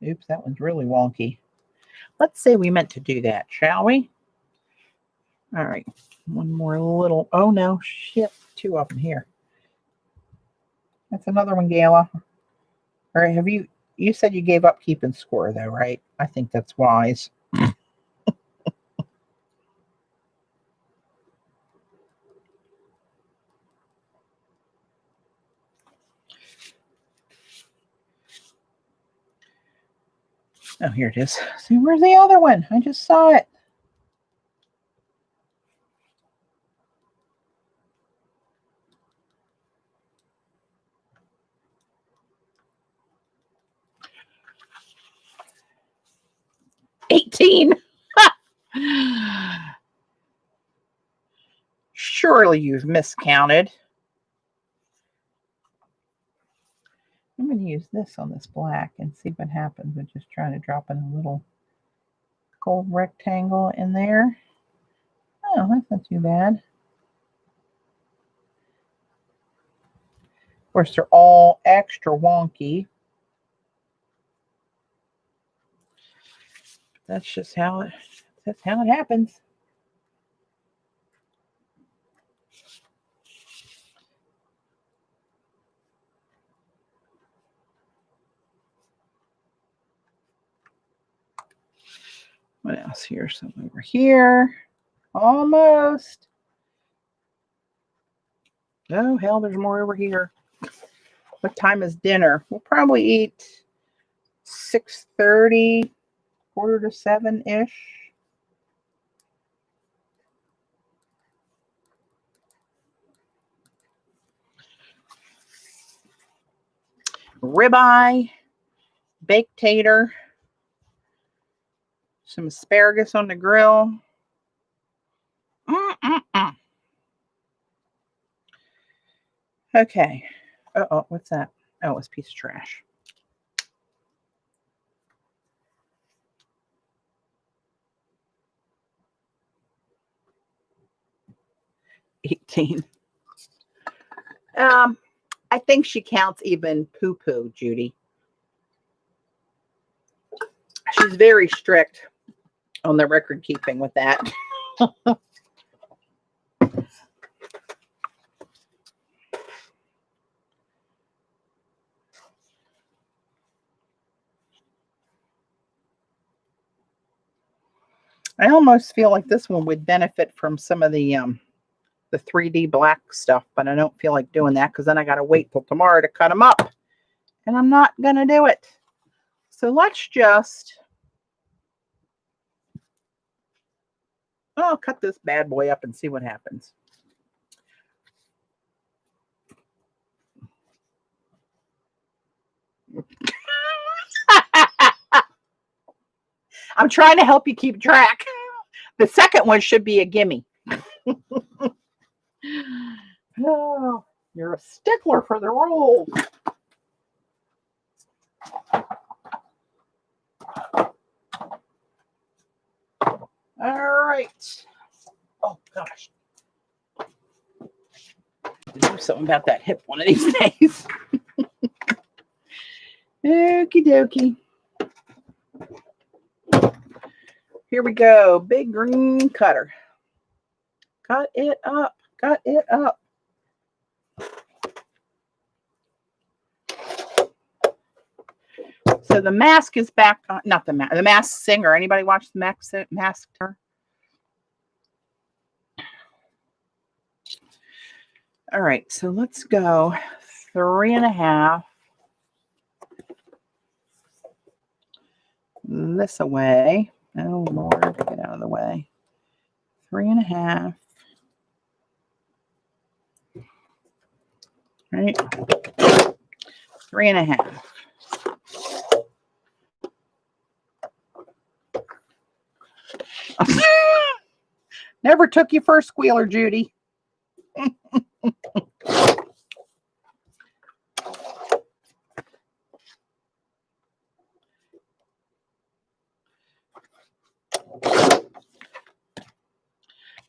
Oops, that one's really wonky. Let's say we meant to do that, shall we? All right, one more little, oh no, shit, 2 of them here. That's another one, Gayla. All right, you said you gave up keeping score though, right? I think that's wise. Oh, here it is. See, where's the other one? I just saw it. $18. Surely you've miscounted. I'm going to use this on this black and see what happens. I'm just trying to drop in a little gold rectangle in there. Oh, that's not too bad. Of course, they're all extra wonky. That's just how it happens. What else here? Some over here. Almost. Oh, hell, there's more over here. What time is dinner? We'll probably eat 6:30, 6:45-ish. Ribeye, baked tater, some asparagus on the grill. Okay. Uh-oh, what's that? Oh, it's a piece of trash. 14. I think she counts even poo-poo, Judy. She's very strict on the record keeping with that. I almost feel like this one would benefit from some of the 3D black stuff, but I don't feel like doing that because then I got to wait till tomorrow to cut them up, and I'm not going to do it. So let's just, I'll cut this bad boy up and see what happens. I'm trying to help you keep track. The second one should be a gimme. Oh, you're a stickler for the rules. All right. Oh, gosh. To do something about that hip one of these days. Okie dokie. Here we go. Big green cutter. Cut it up. Cut it up. So the mask is back on, not the mask, the Masked Singer. Anybody watch the Masked Singer? All right, so let's go 3.5 this away. Oh Lord, get out of the way. 3.5. Right? 3.5. Never took you for a squealer, Judy.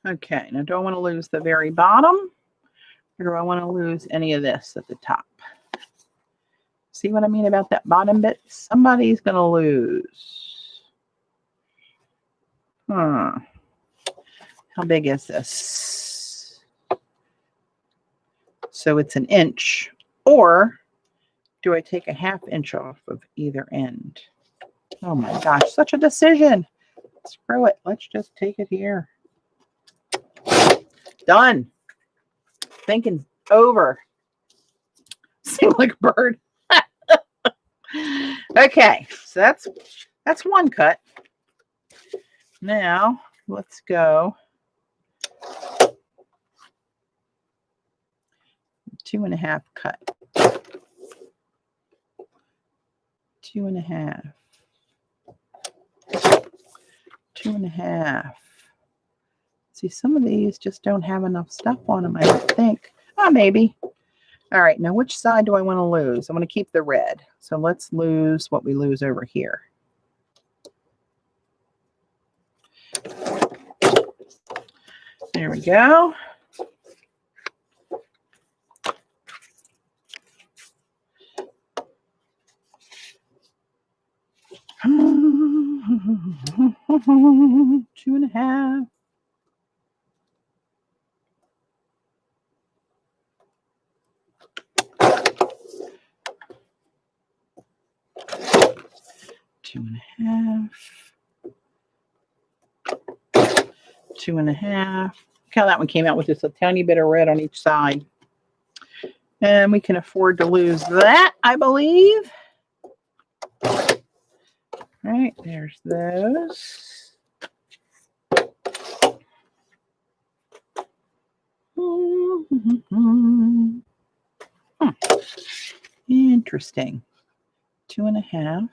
Okay, now do I want to lose the very bottom, or do I want to lose any of this at the top? See what I mean about that bottom bit? Somebody's going to lose. How big is this? So it's 1 inch. Or do I take a 1/2 inch off of either end? Oh my gosh, such a decision. Screw it. Let's just take it here. Done. Thinking over. Sing like a bird. Okay, so that's one cut. Now let's go 2.5 cut. 2.5. 2.5. See, some of these just don't have enough stuff on them, I don't think. Oh, maybe. All right, now which side do I want to lose? I want to keep the red. So let's lose what we lose over here. There we go. Two and a half. Two and a half. 2.5. Look how that one came out with just a tiny bit of red on each side. And we can afford to lose that, I believe. All right, there's those. Interesting. 2.5.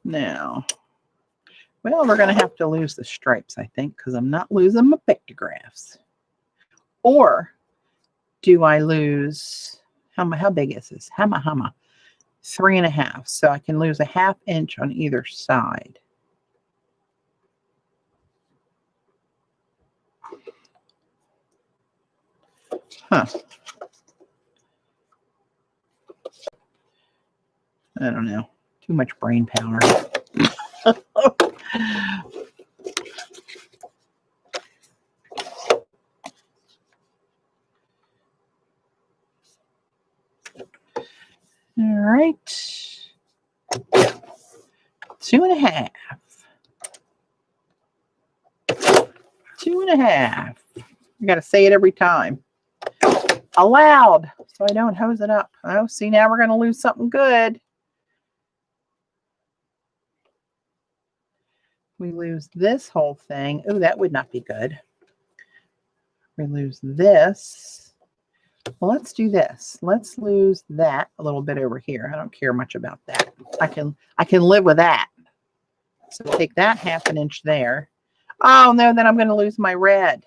Now, well, we're going to have to lose the stripes, I think, because I'm not losing my pictographs. Or do I lose How big is this? Hama. 3.5. So I can lose a 1/2 inch on either side. Huh. I don't know. Too much brain power. All right. 2.5. 2.5. I got to say it every time. Allowed, so I don't hose it up. Oh, see, now we're going to lose something good. We lose this whole thing. Oh, that would not be good. We lose this. Well, let's do this. Let's lose that a little bit over here. I don't care much about that. I can live with that. So take that 1/2 inch there. Oh no, then I'm going to lose my red.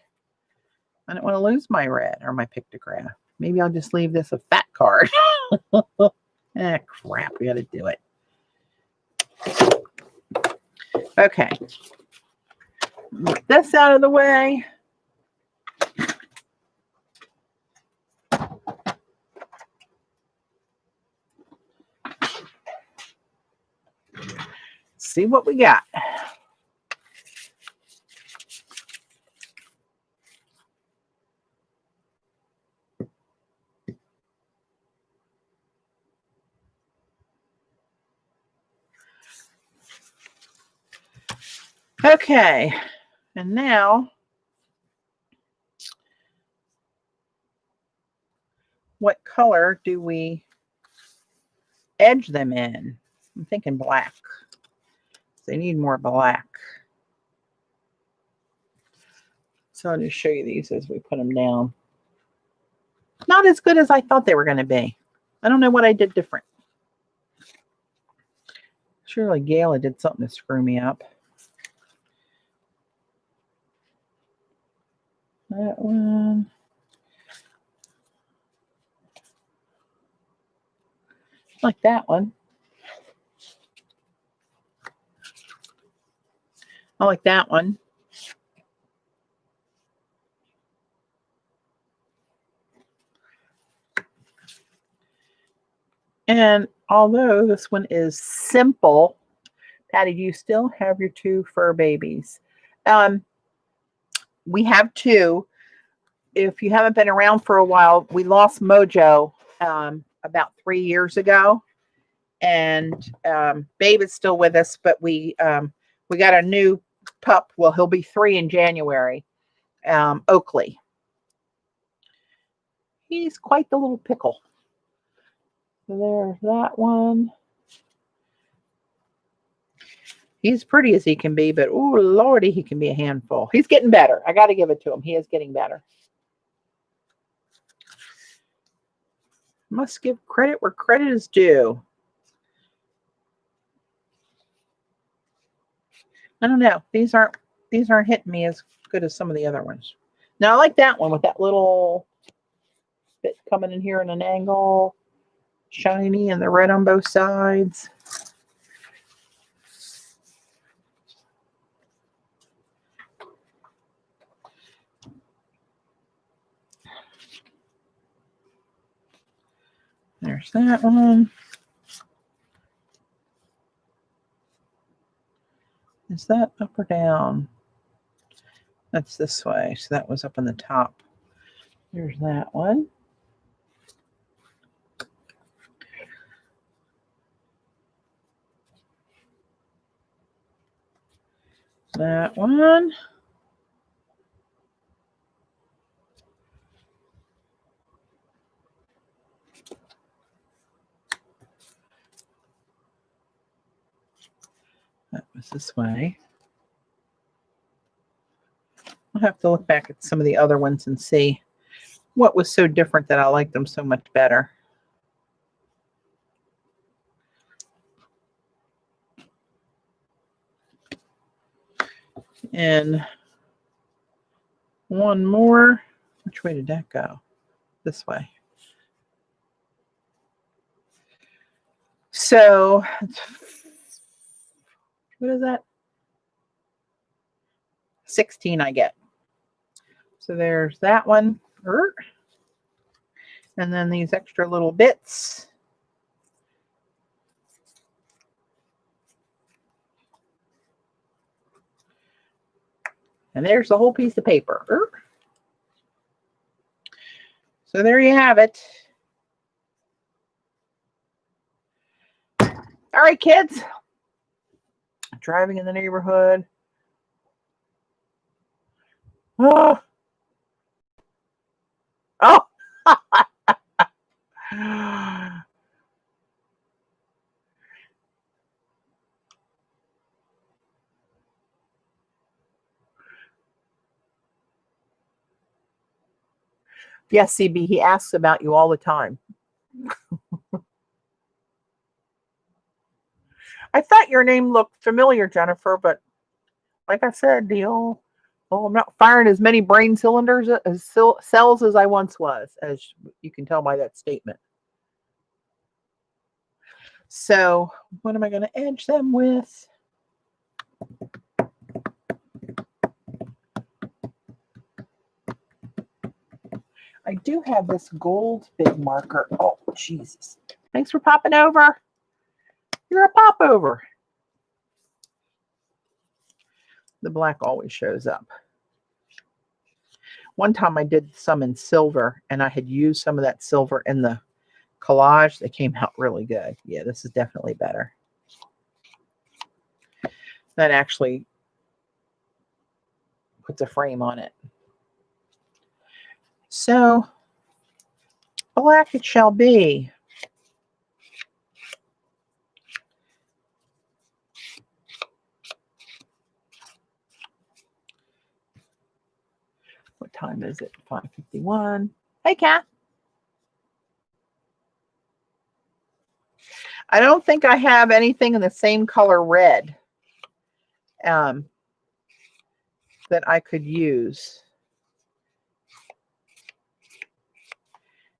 I don't want to lose my red or my pictograph. Maybe I'll just leave this a fat card. Crap, we got to do it. Okay. Get this out of the way. See what we got. Okay, and now what color do we edge them in? I'm thinking black. They need more black. So I'll just show you these as we put them down. Not as good as I thought they were going to be. I don't know what I did different. Surely Gayla did something to screw me up. That one. Like that one. I like that one. And although this one is simple, Patty, do you still have your 2 fur babies? We have 2. If you haven't been around for a while, we lost Mojo about 3 years ago. And Babe is still with us, but we got a new pup. Well, he'll be 3 in January. Oakley. He's quite the little pickle. So there's that one. He's pretty as he can be, but oh lordy, he can be a handful. He's getting better. I got to give it to him. He is getting better. Must give credit where credit is due. I don't know. These aren't hitting me as good as some of the other ones. Now I like that one with that little bit coming in here in an angle, shiny and the red on both sides. There's that one. Is that up or down? That's this way. So that was up on the top. There's that one. That one. That was this way. I'll have to look back at some of the other ones and see what was so different that I liked them so much better. And one more. Which way did that go? This way. So what is that? 16 I get. So there's that one. And then these extra little bits. And there's the whole piece of paper. So there you have it. All right, kids. Driving in the neighborhood. Oh. Oh. Yes, CB, he asks about you all the time. I thought your name looked familiar, Jennifer, but like I said, I'm not firing as many brain cylinders as cells as I once was, as you can tell by that statement. So what am I going to edge them with? I do have this gold big marker. Oh, Jesus. Thanks for popping over. You're a popover. The black always shows up. One time I did some in silver, and I had used some of that silver in the collage. They came out really good. Yeah, this is definitely better. That actually puts a frame on it. So, black it shall be. What time is it? 5:51. Hey, Kath. I don't think I have anything in the same color red that I could use.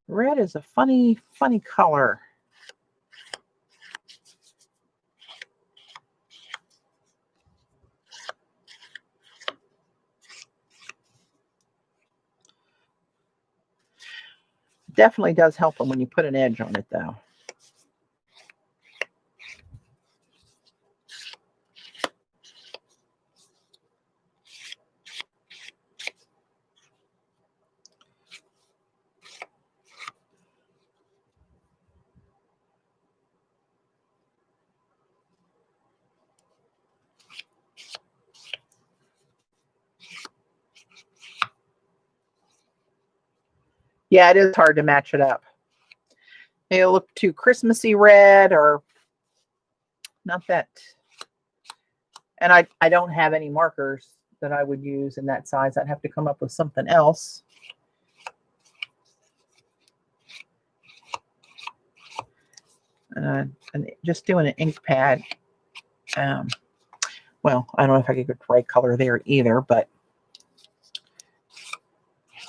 Red is a funny, funny color. Definitely does help them when you put an edge on it, though. Yeah, it is hard to match it up. It'll look too Christmassy red or not that. And I don't have any markers that I would use in that size. I'd have to come up with something else. And just doing an ink pad. Well, I don't know if I could get the right color there either, but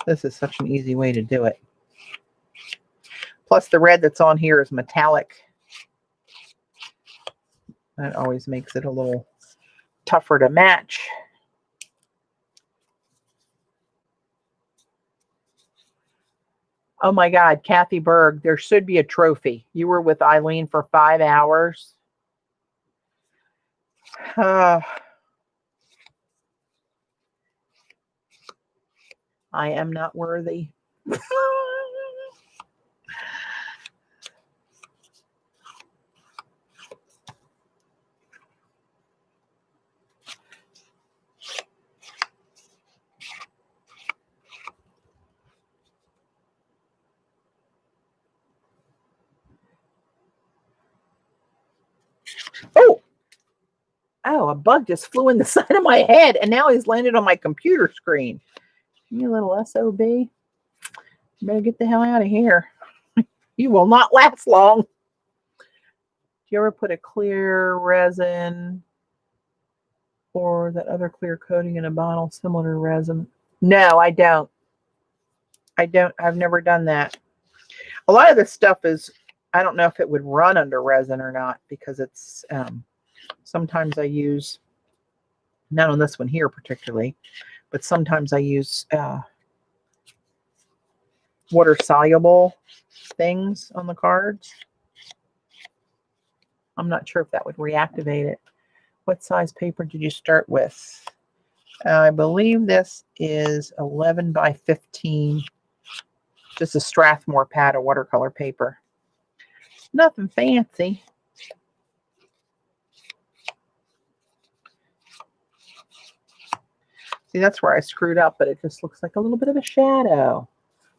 this is such an easy way to do it. Plus the red that's on here is metallic. That always makes it a little tougher to match. Oh my God, Kathy Berg, there should be a trophy. You were with Eileen for 5 hours. I am not worthy. Oh, a bug just flew in the side of my head, and now he's landed on my computer screen. You little SOB. You better get the hell out of here. You will not last long. Do you ever put a clear resin or that other clear coating in a bottle similar to resin? No, I don't. I've never done that. A lot of this stuff is I don't know if it would run under resin or not, because it's sometimes I use, not on this one here particularly, but sometimes I use water soluble things on the cards. I'm not sure if that would reactivate it. What size paper did you start with? I believe this is 11 by 15. Just a Strathmore pad of watercolor paper. Nothing fancy. See, that's where I screwed up, but it just looks like a little bit of a shadow.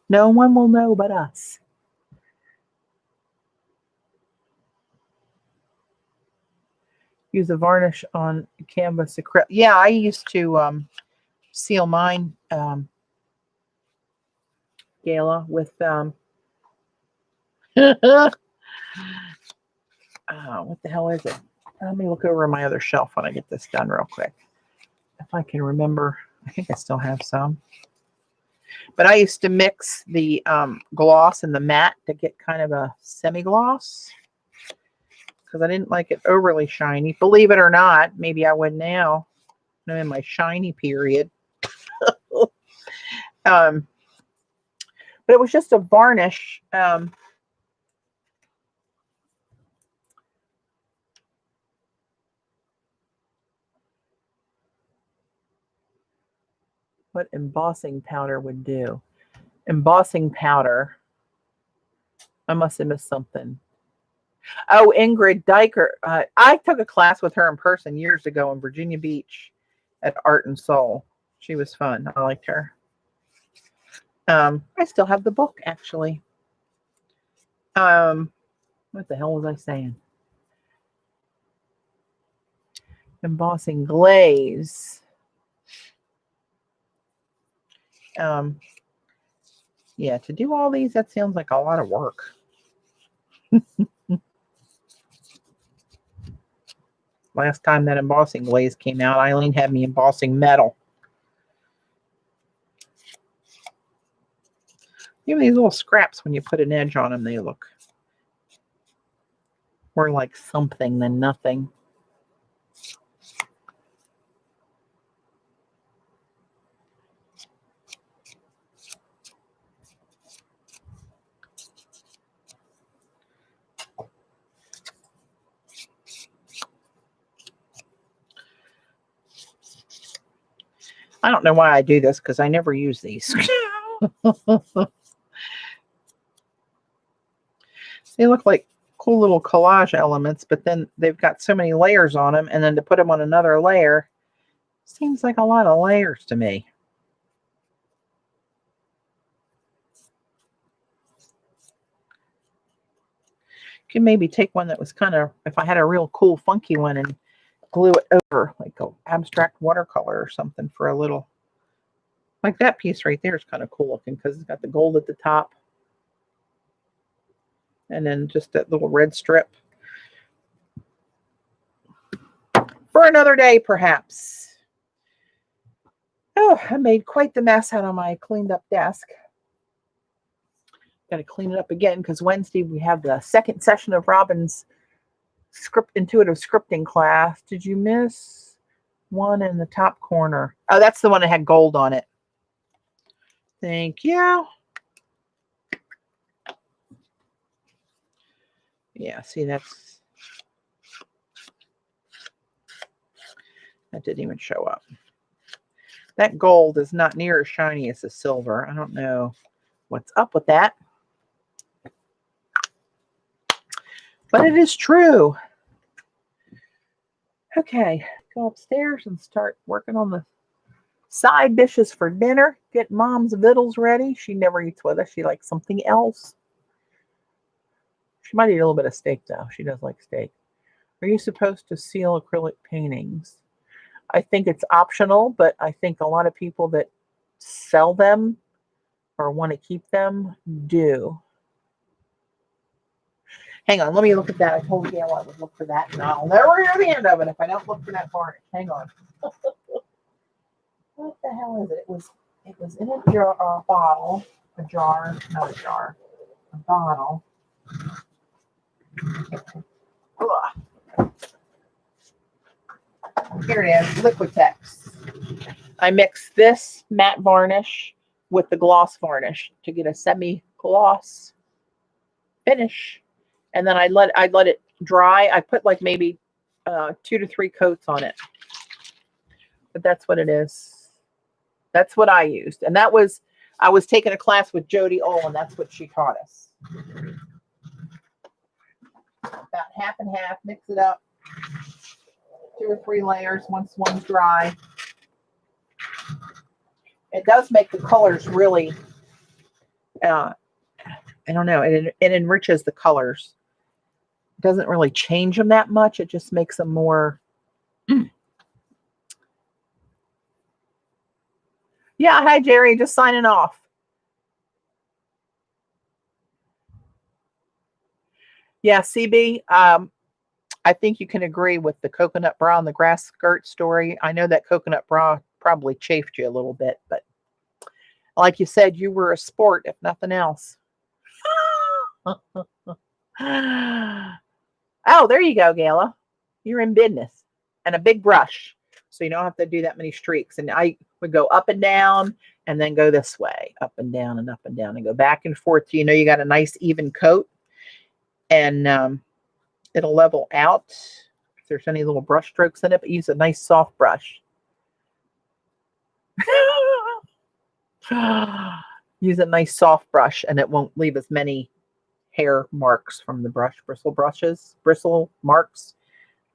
No one will know but us. Use a varnish on canvas acrylic. Yeah, I used to seal mine, Gala, with what the hell is it? Let me look over my other shelf when I get this done real quick. If I can remember, I think I still have some. But I used to mix the gloss and the matte to get kind of a semi-gloss, because I didn't like it overly shiny. Believe it or not, maybe I would now. I'm in my shiny period. But it was just a varnish. What embossing powder would do. Embossing powder. I must have missed something. Oh, Ingrid Diker. I took a class with her in person years ago in Virginia Beach at Art and Soul. She was fun. I liked her. I still have the book, actually. What the hell was I saying? Embossing glaze. Yeah, to do all these, that sounds like a lot of work. Last time that embossing glaze came out, Eileen had me embossing metal. Even these little scraps, when you put an edge on them, they look more like something than nothing. I don't know why I do this, because I never use these. They look like cool little collage elements, but then they've got so many layers on them, and then to put them on another layer seems like a lot of layers to me. You can maybe take one that was kind of, if I had a real cool funky one, and glue it over, like an abstract watercolor or something, for a little, like that piece right there is kind of cool looking, because it's got the gold at the top and then just that little red strip. For another day, perhaps. Oh, I made quite the mess out of my cleaned up desk. Got to clean it up again, because Wednesday we have the second session of Robin's intuitive scripting class. Did you miss one in the top corner? Oh, that's the one that had gold on it. Thank you. Yeah, see, that didn't even show up. That gold is not near as shiny as the silver. I don't know what's up with that, but it is true. Okay, go upstairs and start working on the side dishes for dinner. Get Mom's vittles ready. She never eats with us. She likes something else. She might eat a little bit of steak, though. She does like steak. Are you supposed to seal acrylic paintings? I think it's optional, but I think a lot of people that sell them or want to keep them do. Hang on, let me look at that. I told Gail I would look for that, and I'll never hear the end of it if I don't look for that varnish. Hang on. What the hell is it? It was in a jar, a bottle, a jar, not a jar, a bottle. Ugh. Here it is, Liquitex. I mix this matte varnish with the gloss varnish to get a semi-gloss finish. And then I'd let it dry. I put like maybe 2 to 3 coats on it. But that's what it is. That's what I used. And I was taking a class with Jody Ole, and that's what she taught us. About half and half, mix it up. 2 or 3 layers once one's dry. It does make the colors really, I don't know, it enriches the colors. It doesn't really change them that much. It just makes them more. Yeah, hi, Jerry. Just signing off. Yeah, CB, I think you can agree with the coconut bra and the grass skirt story. I know that coconut bra probably chafed you a little bit, but like you said, you were a sport, if nothing else. Oh, there you go, Gayla. You're in business. And a big brush, so you don't have to do that many streaks. And I would go up and down and then go this way, up and down and go back and forth. You know, you got a nice even coat, and it'll level out if there's any little brush strokes in it, but use a nice soft brush. Use a nice soft brush and it won't leave as many hair marks from the brush, bristle marks.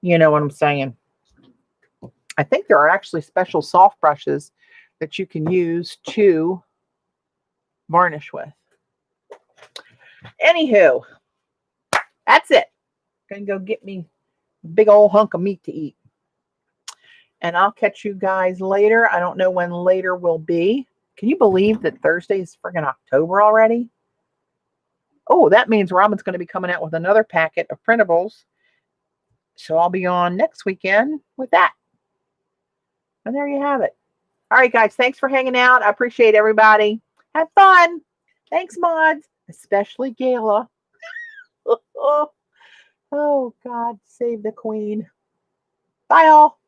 You know what I'm saying? I think there are actually special soft brushes that you can use to varnish with. Anywho, that's it. Gonna go get me a big old hunk of meat to eat. And I'll catch you guys later. I don't know when later will be. Can you believe that Thursday is friggin' October already? Oh, that means Robin's going to be coming out with another packet of printables. So I'll be on next weekend with that. And there you have it. All right, guys. Thanks for hanging out. I appreciate everybody. Have fun. Thanks, mods. Especially Gayla. Oh, God. Save the queen. Bye, all.